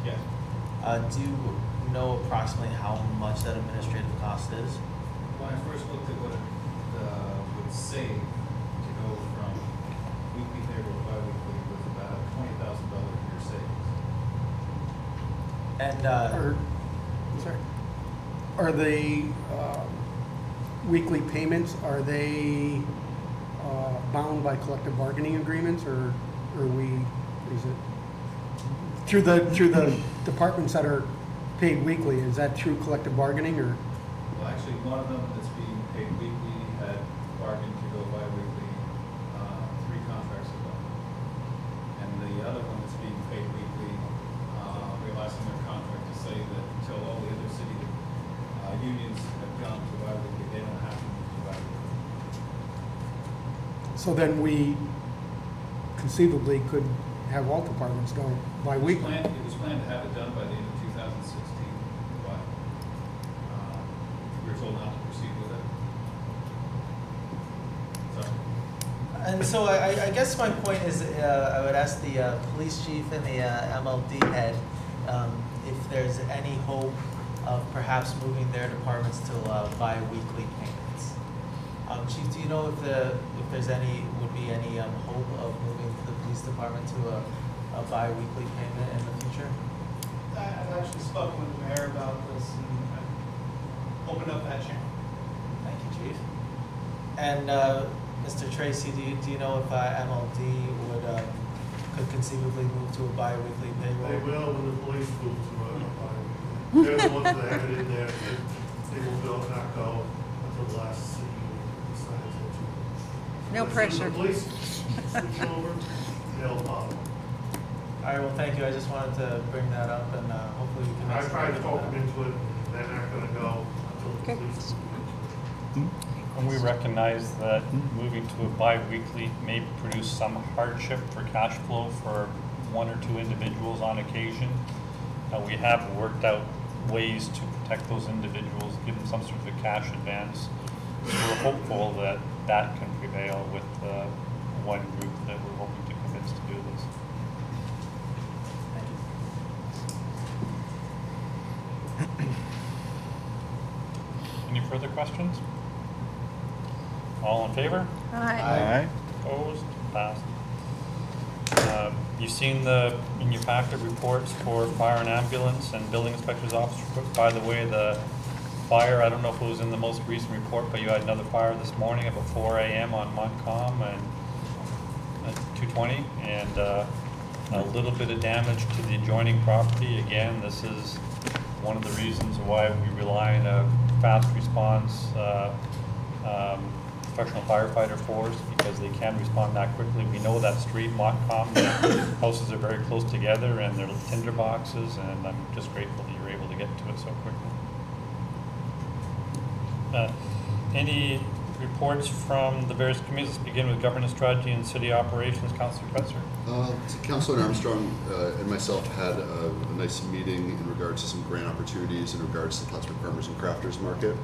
Yes. Do you know approximately how much that administrative cost is? When I first looked at what it would save to go from weekly payroll to bi-weekly, it was about $20,000 a year savings. And are the weekly payments, are they bound by collective bargaining agreements, or is it through the departments that are paid weekly? Is that through collective bargaining, or? Well, actually, one of them that's being paid weekly had bargained to go bi-weekly 3 contracts ago. And the other one that's being paid weekly, realizing their contract to say that until all the other city unions have gone to bi-weekly, they don't have to move to bi-weekly. So then we conceivably could have all departments going bi-weekly. It was planned to have it done by the end of 2016, but we were told not to proceed with it. So. And so I guess my point is, I would ask the police chief and the MLD head if there's any hope of perhaps moving their departments to bi-weekly payments. Chief, do you know if would be any hope of moving the police department to a bi-weekly payment in the future? I've actually spoken with the mayor about this and opened up that channel. Thank you, Chief. And Mr. Tracy, do you know if MLD could conceivable move to a bi-weekly payroll? They will when the police move to a bi-weekly. They're the ones that have it in there. They will not go until the last city decides to. No pressure. The police switch over, they'll follow. All right, well, thank you. I just wanted to bring that up, and hopefully we can make I some tried to movement talk on them that. into it, and they're not gonna go until the police. And we recognize that moving to a bi-weekly may produce some hardship for cash flow for 1 or 2 individuals on occasion. We have worked out ways to protect those individuals, give them some sort of a cash advance So we're hopeful that that can prevail with one group that we're hoping to convince to do this. Any further questions? All in favor? Aye. Opposed? Passed. You've seen in your packet reports for fire and ambulance and building inspector's office. By the way, the fire, I don't know if it was in the most recent report, but you had another fire this morning about 4 a.m. on Montcalm and 220, and a little bit of damage to the adjoining property. Again, this is one of the reasons why we rely on a fast response professional firefighter force, because they can respond that quickly. We know that street, Montcalm, the houses are very close together and they're tinder boxes, and I'm just grateful that you're able to get to it so quickly. Any reports from the various committees? Let's begin with governance strategy and city operations. Councillor Kretzer. Councillor Armstrong and myself had a nice meeting in regards to some grant opportunities in regards to the Plattsburgh Farmers and Crafters Market.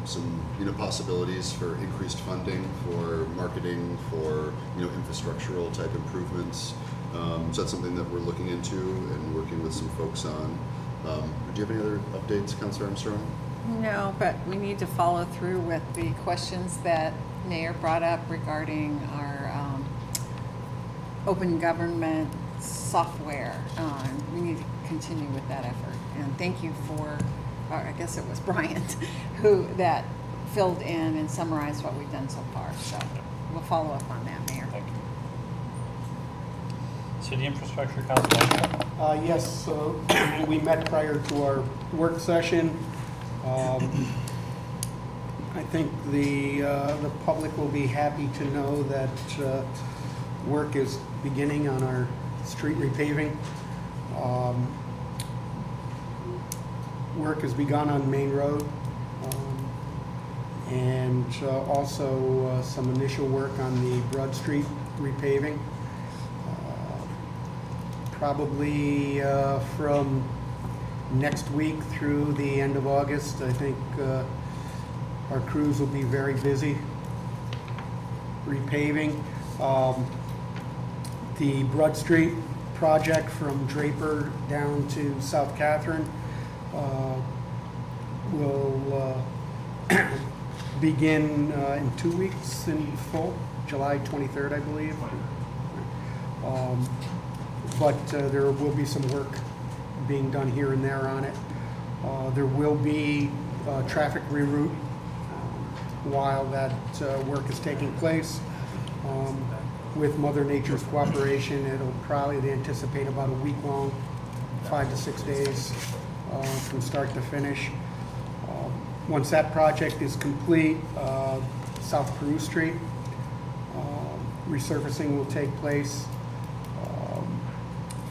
Some possibilities for increased funding for marketing, for infrastructural type improvements. So that's something that we're looking into and working with some folks on. Do you have any other updates, Councillor Armstrong? No, but we need to follow through with the questions that Mayor brought up regarding our open government software. We need to continue with that effort. And thank you for, or I guess it was Bryant, that filled in and summarized what we've done so far. So we'll follow up on that, Mayor. Thank you. City infrastructure, Councilor. Yes, so we met prior to our work session. I think the public will be happy to know that work is beginning on our street repaving. Work has begun on Main Road, and also some initial work on the Broad Street repaving. Probably from next week through the end of August, I think our crews will be very busy repaving. The Broad Street project from Draper down to South Catherine will begin in 2 weeks in full, July 23rd, I believe. But there will be some work being done here and there on it. There will be traffic reroute while that work is taking place. With Mother Nature's cooperation, it'll probably, they anticipate about a week long, 5 to 6 days from start to finish. Once that project is complete, South Peru Street resurfacing will take place,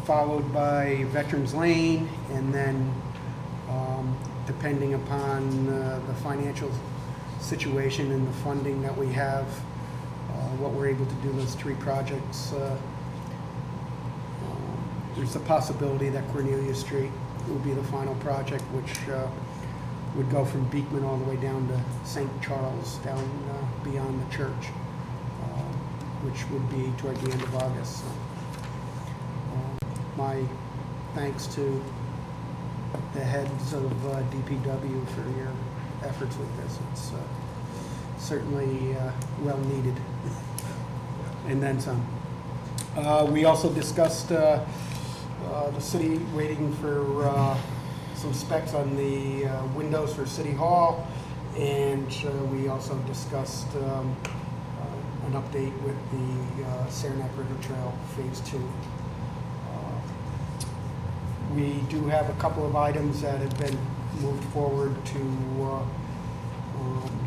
followed by Veterans Lane, and then depending upon the financial situation and the funding that we have, what we're able to do those three projects, there's a possibility that Cornelia Street will be the final project, which would go from Beekman all the way down to St. Charles, down beyond the church, which would be toward the end of August. So, my thanks to the heads of DPW for your efforts with this. It's certainly well needed, and then some. We also discussed the city waiting for some specs on the windows for City Hall, and we also discussed an update with the Saranac River Trail Phase 2. We do have a couple of items that have been moved forward to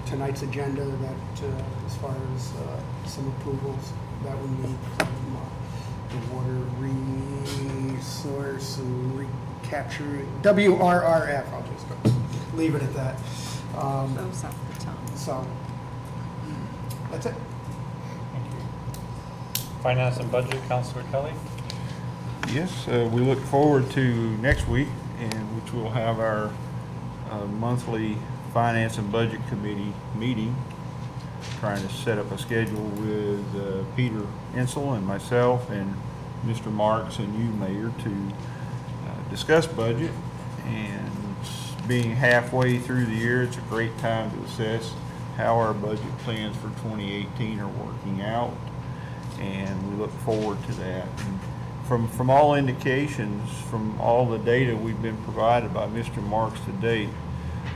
tonight's agenda that, as far as some approvals that we need from the Water Resource and Recapture, WRRF, I'll just go, leave it at that. Those off the tongue. So, that's it. Thank you. Finance and budget, Councillor Kelly. Yes, we look forward to next week, in which we'll have our monthly Finance and Budget Committee meeting, trying to set up a schedule with Peter Insel and myself and Mr. Marks and you, Mayor, to discuss budget. And being halfway through the year, it's a great time to assess how our budget plans for 2018 are working out, and we look forward to that. And from all indications, from all the data we've been provided by Mr. Marks to date,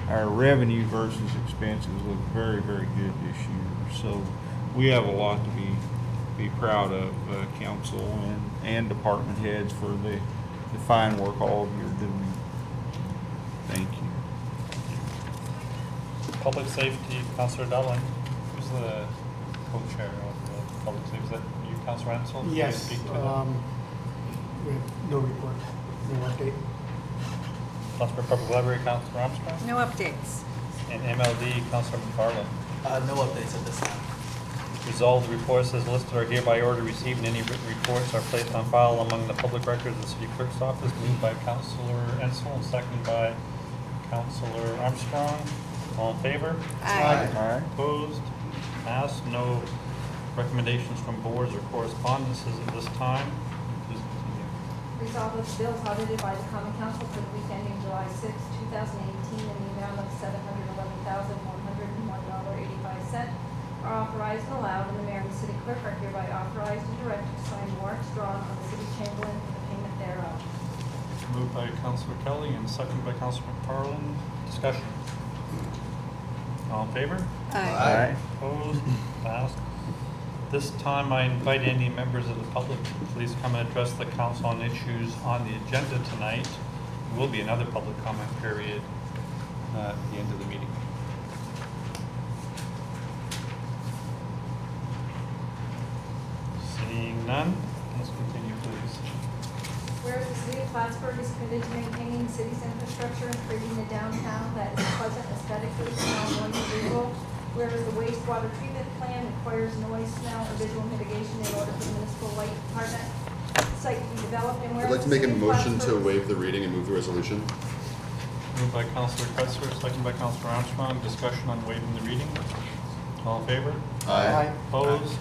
our revenue versus expenses look very, very good this year. So we have a lot to be proud of, council and department heads, for the fine work all of you are doing. Thank you. Public Safety, Councilor Dowling. Who's the co-chair of the Public Safety? Is that you, Councilor Ansel? Can you Yes. speak to that? We have no report, no update. Plattsburgh Public Library, Councilor Armstrong. No updates. And MLD, Councilor McFarland. No updates at this time. Resolved, the reports as listed are hereby ordered received, and any written reports are placed on file among the public records of the City Clerk's office. Moved by Councilor Ensel and seconded by Councilor Armstrong. All in favor? Aye. Aye. Opposed? Passed. No recommendations from boards or correspondences at this time. Please continue. Resolved that the bills audited by the Common Council for the week ending July 6, 2018 in the amount of $711,101.85 are authorized and allowed, and the mayor and the city clerk are hereby authorized and directed to sign warrants drawn on the city chamberlain for the payment thereof. Moved by Councilor Kelly and seconded by Councilor McFarland. Discussion. All in favor? Aye. Opposed? Passed. This time I invite any members of the public to please come and address the council on issues on the agenda tonight. There will be another public comment period at the end of the meeting. Seeing none, let's continue, please. Whereas the city of Plattsburgh is committed to maintaining the city's infrastructure and creating a downtown that is pleasant aesthetically to all visual. Whereas the wastewater treatment plan requires noise, smell, or visual mitigation in order for the municipal light department site to be developed. And I'd whereas like to the make a city of motion to Plattsburgh- waive the reading and move the resolution. Moved by Councilor Kretzler, seconded by Councilor Armstrong. Discussion on waiving the reading. All in favor? Aye. Opposed?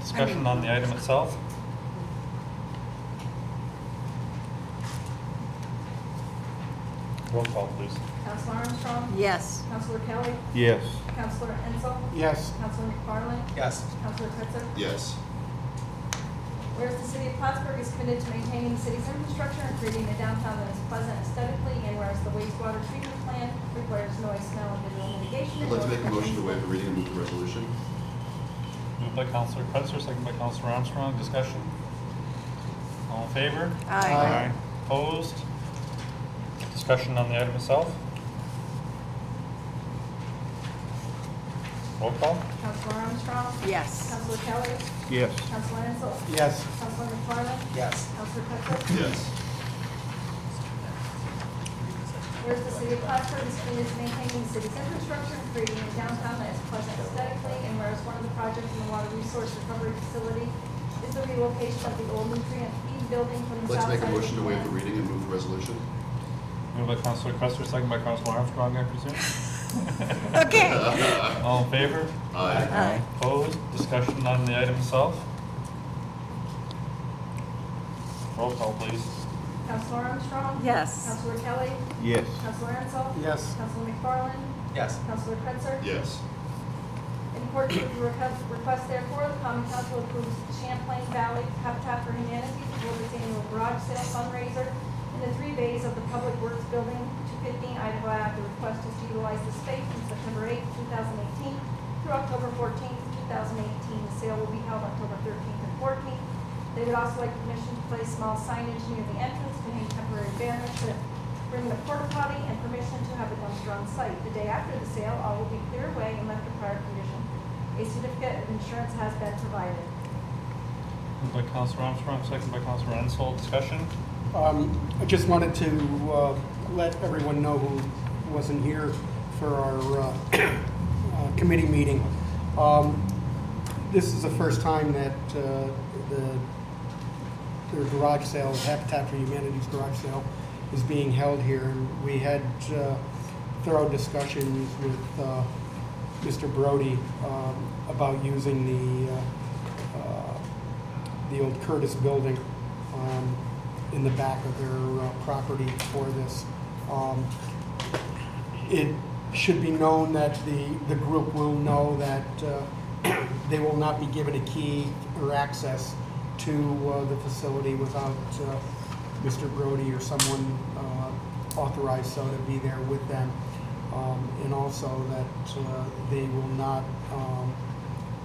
Discussion on the item itself. Roll call, please. Councilor Armstrong? Yes. Councilor Kelly? Yes. Councilor Ensel? Yes. Councilor McFarland? Yes. Councilor Kretzler? Yes. Whereas the city of Plattsburgh is committed to maintaining the city's infrastructure and creating a downtown that is pleasant aesthetically, and whereas the wastewater treatment plan requires noise, smell, and visual mitigation. I'd like to make a motion to waive the reading and move the resolution. Moved by Councilor Kretzler, seconded by Councilor Armstrong. Discussion. All in favor? Aye. Opposed? Discussion on the item itself. Roll call. Councilor Armstrong? Yes. Councilor Kelly? Yes. Councilor Ensel? Yes. Councilor McFarland? Yes. Councilor Kretzler? Yes. Whereas the city of Plattsburgh is committed to maintaining the city's infrastructure and creating a downtown that is pleasant aesthetically, and whereas one of the projects in the water resource recovery facility is the relocation of the old nutrient feed building from the I'd south like side to make a of motion to waive the plant. reading and move the resolution. Moved by Councilor Kretzler, seconded by Councilor Armstrong, I presume. Okay. All in favor? Aye. Aye. Opposed? Discussion on the item itself. Roll call, please. Councilor Armstrong? Yes. Councilor Kelly? Yes. Councilor Ensel? Yes. Councilor McFarland? Yes. Councilor Kretzler? Yes. In accordance with the request, therefore, the Common Council approves Champlain Valley Habitat for Humanity to hold its annual garage sale fundraiser in the 3 bays of the Public Works Building, 215 Idaho Ave. The request is to utilize the space from September 8, 2018 through October 14, 2018. The sale will be held October 13th and 14th. They would also like permission to place small signage near the entrance to hang temporary banners to bring the porta potty, and permission to have a dumpster on site. The day after the sale, all will be cleared away and left in prior condition. A certificate of insurance has been provided. Moved by Councilor Armstrong, seconded by Councilor Ensel. Discussion. I just wanted to let everyone know who wasn't here for our committee meeting. This is the first time that their garage sale, Habitat for Humanity's garage sale, is being held here. And we had thorough discussions with Mr. Brody about using the old Curtis building in the back of their property for this. It should be known that the group will know that they will not be given a key or access to the facility without Mr. Brody or someone authorized so to be there with them. And also that they will not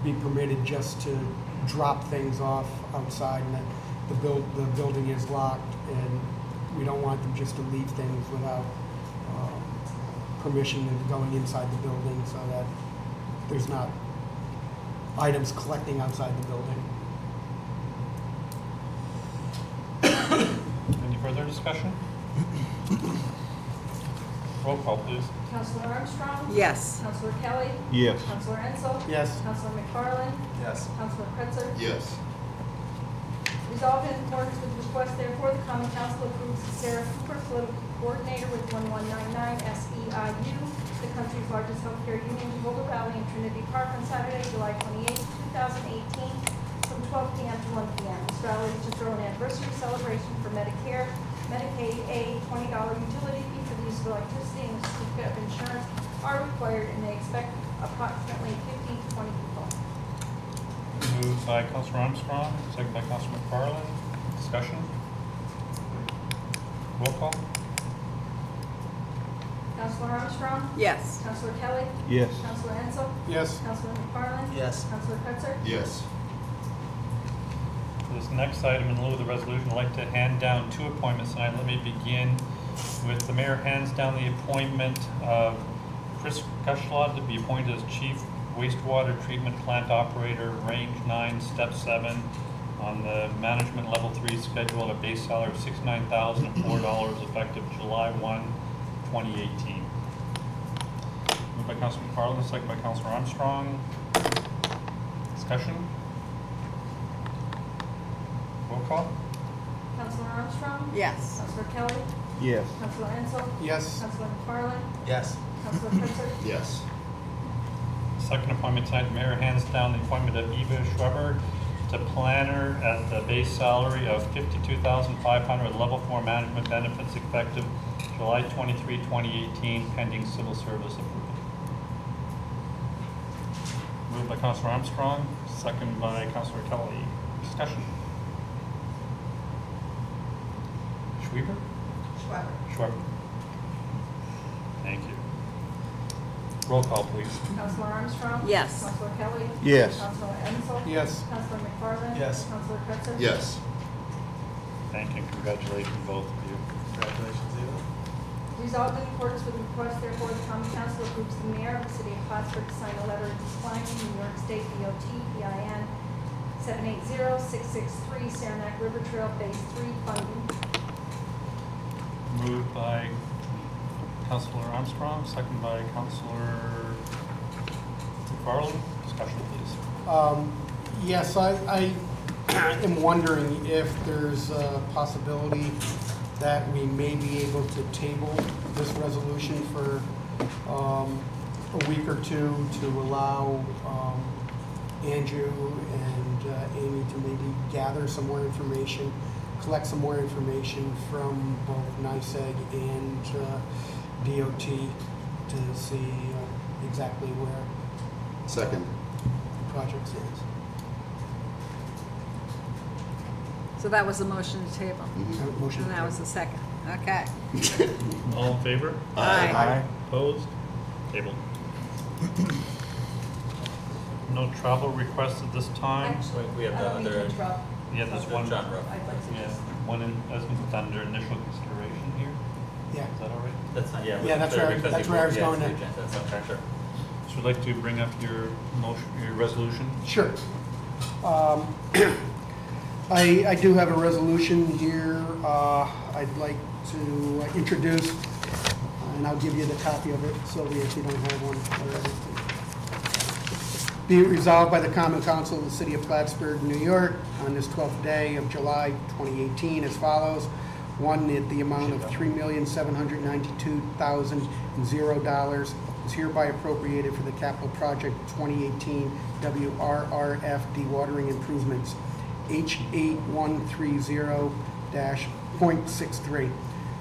be permitted just to drop things off outside, and that the building is locked, and we don't want them just to leave things without permission and going inside the building, so that there's not items collecting outside the building. Any further discussion? Roll call, please. Counselor Armstrong? Yes. Counselor Kelly? Yes. Counselor Ensel? Yes. Counselor McFarland? Yes. Counselor Kretzer? Yes. Resolved in accordance with the request, therefore, the Common Council approves Sarah Cooper, political coordinator with 1199 SEIU, the country's largest healthcare union, to hold a rally in Trinity Park on Saturday, July 28, 2018, from 12 p.m. to 1 p.m. This rally is to throw an anniversary celebration for Medicare, Medicaid, a $20 utility fee for the use of electricity, and a certificate of insurance are required, and they expect approximately 15 to 20 people. Moved by Councilor Armstrong, second by Councilor McFarland. Discussion? Roll call? Counselor Armstrong? Yes. Counselor Kelly? Yes. Counselor Ensel? Yes. Counselor McFarland? Yes. Counselor Kretzer? Yes. For this next item, in lieu of the resolution, I'd like to hand down 2 appointments tonight. Let me begin with the mayor hands down the appointment of Chris Kushla to be appointed as Chief Wastewater Treatment Plant Operator, Range 9, Step 7, on the Management Level 3 schedule at a base salary of $69,004 effective July 1, 2018. Moved by Councilor McFarland, second by Councilor Armstrong. Discussion? Roll call? Counselor Armstrong? Yes. Counselor Kelly? Yes. Counselor Ensel? Yes. Counselor McFarland? Yes. Counselor Kretzer? Yes. Second appointment tonight, the mayor hands down the appointment of Eva Schweber to planner at the base salary of $52,500 level 4 management benefits effective July 23, 2018, pending civil service approval. Moved by Councilor Armstrong, second by Councilor Kelly. Discussion. Schweber? Schweber. Thank you. Roll call, please. Counselor Armstrong? Yes. Counselor Kelly? Yes. Counselor Ensel? Yes. Counselor McFarland? Yes. Counselor Kretzer? Yes. Thank you and congratulations, both of you. Congratulations, Eva. Resolved in accordance with the request, therefore, the Common Council approves the mayor of the city of Plattsburgh to sign a letter declining New York State DOT PIN 780663 Saranac River Trail Phase 3 funding. Moved by Councilor Armstrong, second by Councilor McFarland. Discussion, please. Yes, I am wondering if there's a possibility that we may be able to table this resolution for a week or two to allow Andrew and Amy to maybe gather some more information, collect some more information from both NYSEG and DOT to see exactly where Second. the project stands. So that was the motion to table. Motion And that was the second. Okay. All in favor? Aye. Opposed? Tabled. No travel requests at this time. Actually, We have I the don't mean to other- interrupt. Yeah, there's one. John Ruff. I'd like to Yeah, just, one that's been under initial consideration here. Yeah. Is that all right? That's not, yeah. Yeah, that's where- that's where I was going to- That's okay, sure. So I'd like to bring up your motion, your resolution. Sure. I do have a resolution here I'd like to introduce, and I'll give you the copy of it, Sylvia, if you don't have one already. Be it resolved by the Common Council of the City of Plattsburgh, New York, on this 12th day of July 2018 as follows. One, that the amount of $3,792,000 is hereby appropriated for the capital project 2018 WRRF dewatering improvements, H8130-.63,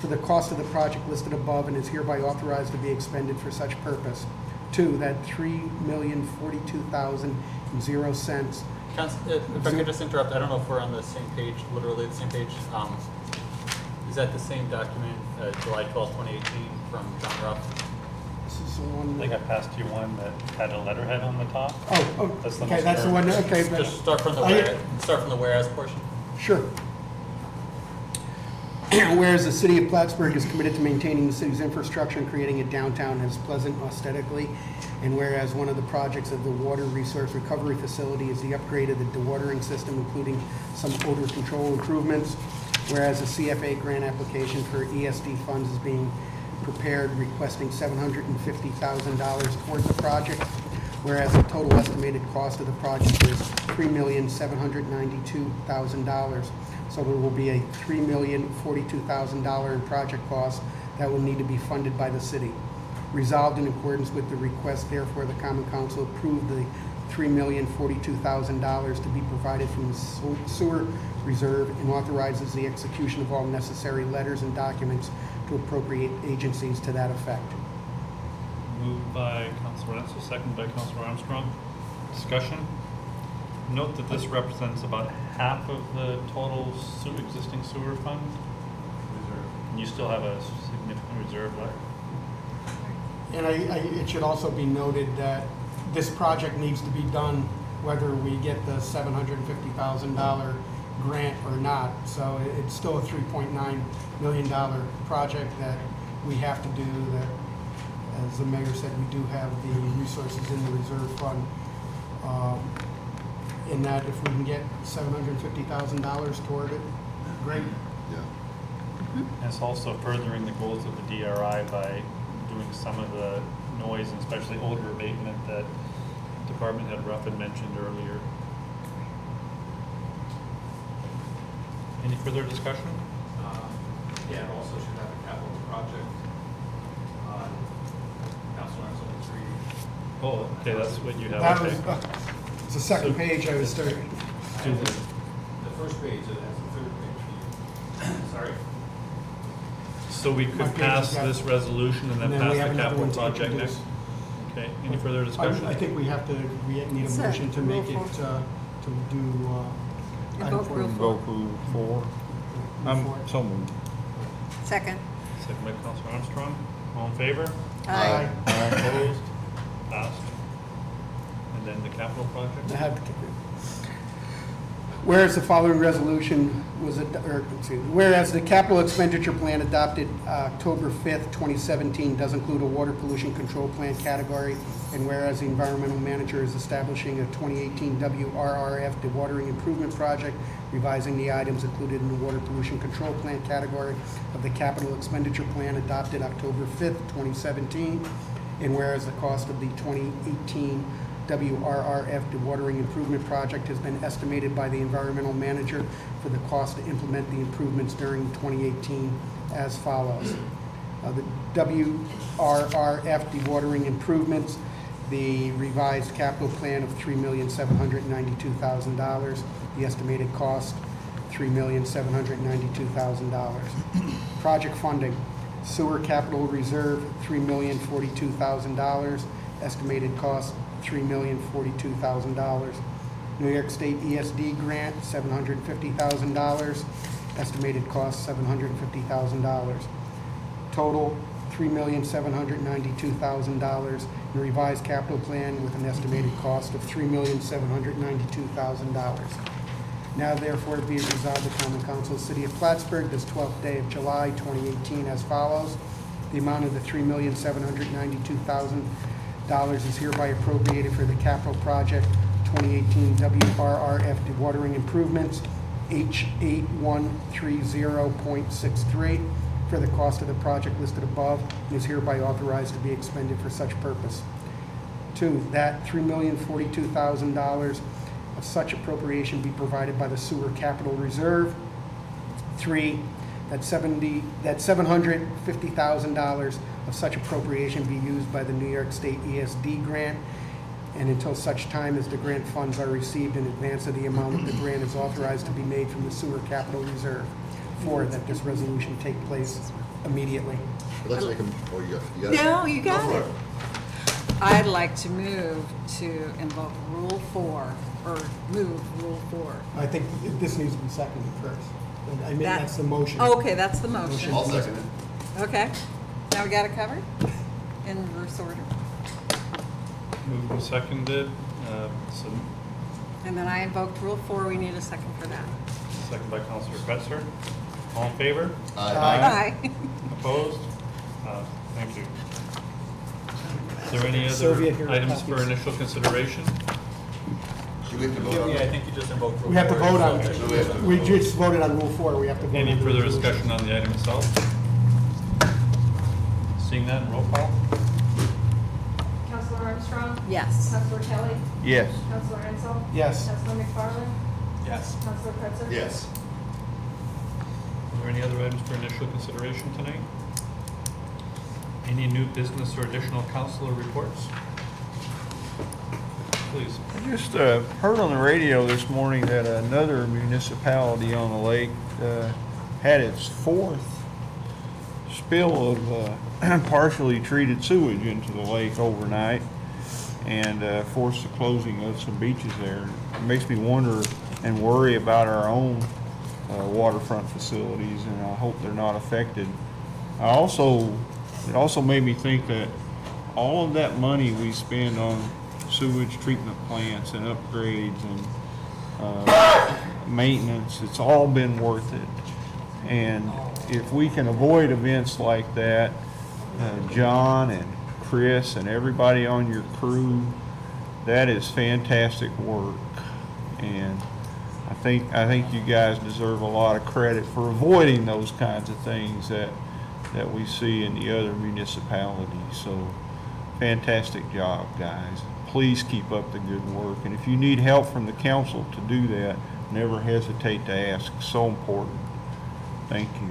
for the cost of the project listed above and is hereby authorized to be expended for such purpose. Two, that $3,042,000. If I could just interrupt, I don't know if we're on the same page, literally the same page. Is that the same document, July 12, 2018, from John Ruff? This is the one. I think I passed you one that had a letterhead on the top. Oh, That's the okay, most that's the one, okay. but- Just start from the whereas portion. Sure. Whereas the city of Plattsburgh is committed to maintaining the city's infrastructure and creating a downtown as pleasant aesthetically, and whereas one of the projects of the water resource recovery facility is the upgrade of the dewatering system, including some odor control improvements, whereas a CFA grant application for ESD funds is being prepared requesting $750,000 towards the project, whereas the total estimated cost of the project is $3,792,000. So there will be a $3,042,000 in project cost that will need to be funded by the city. Resolved in accordance with the request, therefore, the Common Council approved the $3,042,000 to be provided from the sewer reserve and authorizes the execution of all necessary letters and documents to appropriate agencies to that effect. Moved by Councilor Renzo, second by Councilor Armstrong. Discussion. Note that this represents about half of the total existing sewer fund. And you still have a significant reserve left. And it should also be noted that this project needs to be done whether we get the $750,000 grant or not. So it's still a $3.9 million project that we have to do. That, as the mayor said, we do have the resources in the reserve fund. In that, if we can get $750,000 toward it, great. And it's also furthering the goals of the DRI by doing some of the noise and especially odor abatement that Department Head Ruff had mentioned earlier. Any further discussion? Yeah, it also should have a capital project. Councilor Renzo was reading. Oh, okay, that's what you have. That Okay. was, it's the second page I was starting. The first page, it has the third page for you. Sorry. So we My could page pass has got- this resolution and then and then pass we the have another capital one to project introduce. next? Okay, any further discussion? I think we have to, we need a It's a motion to make rule it, four. to do, item Invoke four. rule Go for 4. Four. So moved. Second. Second by Councilor Armstrong. All in favor? Aye. Opposed? Passed. And then the capital project? I have to- Whereas the following resolution was, whereas the capital expenditure plan adopted October 5th, 2017 does include a water pollution control plan category, and whereas the environmental manager is establishing a 2018 WRRF dewatering improvement project, revising the items included in the water pollution control plan category of the capital expenditure plan adopted October 5th, 2017, and whereas the cost of the 2018 WRRF dewatering improvement project has been estimated by the environmental manager for the cost to implement the improvements during 2018 as follows. The WRRF dewatering improvements, the revised capital plan of $3,792,000, the estimated cost $3,792,000. Project funding, sewer capital reserve $3,042,000, estimated cost $3,042,000. New York State ESD grant, $750,000. Estimated cost, $750,000. Total, $3,792,000. And revised capital plan with an estimated cost of $3,792,000. Now therefore be it resolved, the Common Council of the City of Plattsburgh, this 12th day of July, 2018 as follows. The amount of the $3,792,000 is hereby appropriated for the capital project 2018 WRRF dewatering improvements, H8130.63, for the cost of the project listed above, and is hereby authorized to be expended for such purpose. 2, that $3,042,000 of such appropriation be provided by the sewer capital reserve. 3, that $750,000 of such appropriation be used by the New York State ESD grant, and until such time as the grant funds are received in advance of the amount of the grant is authorized to be made from the sewer capital reserve. For that this resolution take place immediately. Let's make them, oh, you got it? No, you got Go it. for it. I'd like to move to invoke Rule 4, or move Rule 4. I think this needs to be seconded first. I mean, That- that's the motion. Oh, okay, that's the motion. I'll second it. Okay, now we got it covered in reverse order. Moved and seconded, so And then I invoked Rule 4, we need a second for that. second by Councilor Fetzer. All in favor? Aye. Opposed? Thank you. Is there any Sylvia, here other are items for copies. initial consideration? Do we have to vote on Yeah, I it? think you just invoked Rule We have to 4. vote on So we have to it. We vote. just voted on Rule 4, we have to vote on Any the further resolution. discussion on the item itself? Seeing that, roll call? Counselor Armstrong? Yes. Counselor Kelly? Yes. Counselor Ensel? Yes. Counselor McFarland? Yes. Counselor Cretzer? Yes. Are there any other items for initial consideration tonight? Any new business or additional councilor reports? Please. I just heard on the radio this morning that another municipality on the lake had its fourth spill of partially treated sewage into the lake overnight, and forced the closing of some beaches there. It makes me wonder and worry about our own waterfront facilities, and I hope they're not affected. It also made me think that all of that money we spend on sewage treatment plants and upgrades and maintenance, it's all been worth it. And if we can avoid events like that, John and Chris and everybody on your crew, that is fantastic work. And I think you guys deserve a lot of credit for avoiding those kinds of things that we see in the other municipalities. So fantastic job, guys. Please keep up the good work. And if you need help from the council to do that, never hesitate to ask. So important. Thank you.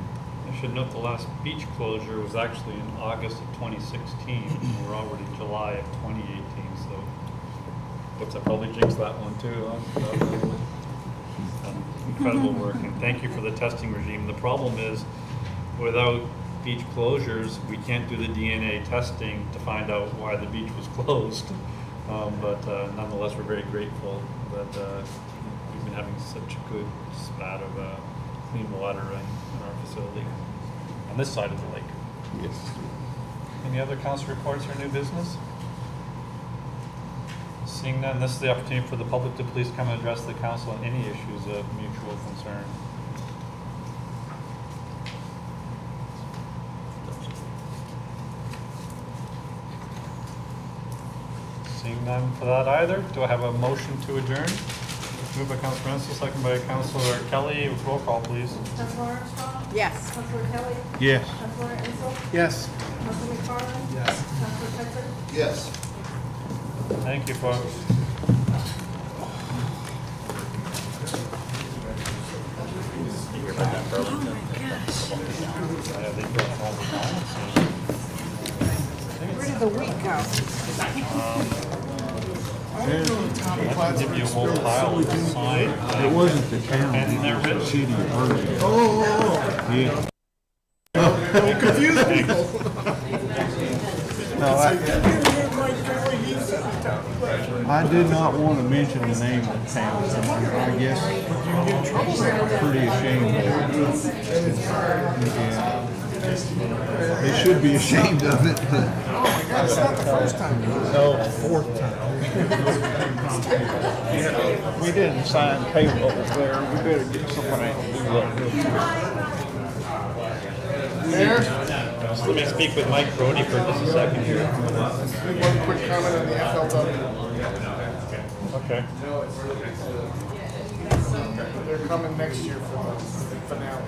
I should note the last beach closure was actually in August of 2016. We're already July of 2018, so what's that, probably jinxed that one too, huh? Incredible work, and thank you for the testing regime. The problem is, without beach closures, we can't do the DNA testing to find out why the beach was closed. But nonetheless, we're very grateful that we've been having such a good spat of clean water in our facility on this side of the lake. Yes. Any other council reports or new business? Seeing none, this is the opportunity for the public to please come and address the council on any issues of mutual concern. Seeing none for that either, do I have a motion to adjourn? Moved by Councilor Ensel, second by Councilor Kelly. Roll call, please. Counselor Armstrong? Yes. Counselor Kelly? Yes. Counselor Ensel? Yes. Counselor McFarland? Yes. Counselor Cretzer? Yes. Thank you, folks. Yeah, they built all the time. Where did the week go? I can give you a whole pile of signed. It wasn't the town, And it they're was the written. city of Irving. Yeah. Confused people. No, I did not want to mention the name of the town. I guess I'm pretty ashamed of it. Yeah. They should be ashamed of it, but. That's not the first time. No, fourth time. We didn't sign payroll there. We better get somebody to do that. So let me speak with Mike Brody for just a second here. One quick comment on the FLW. Okay. They're coming next year for the finale.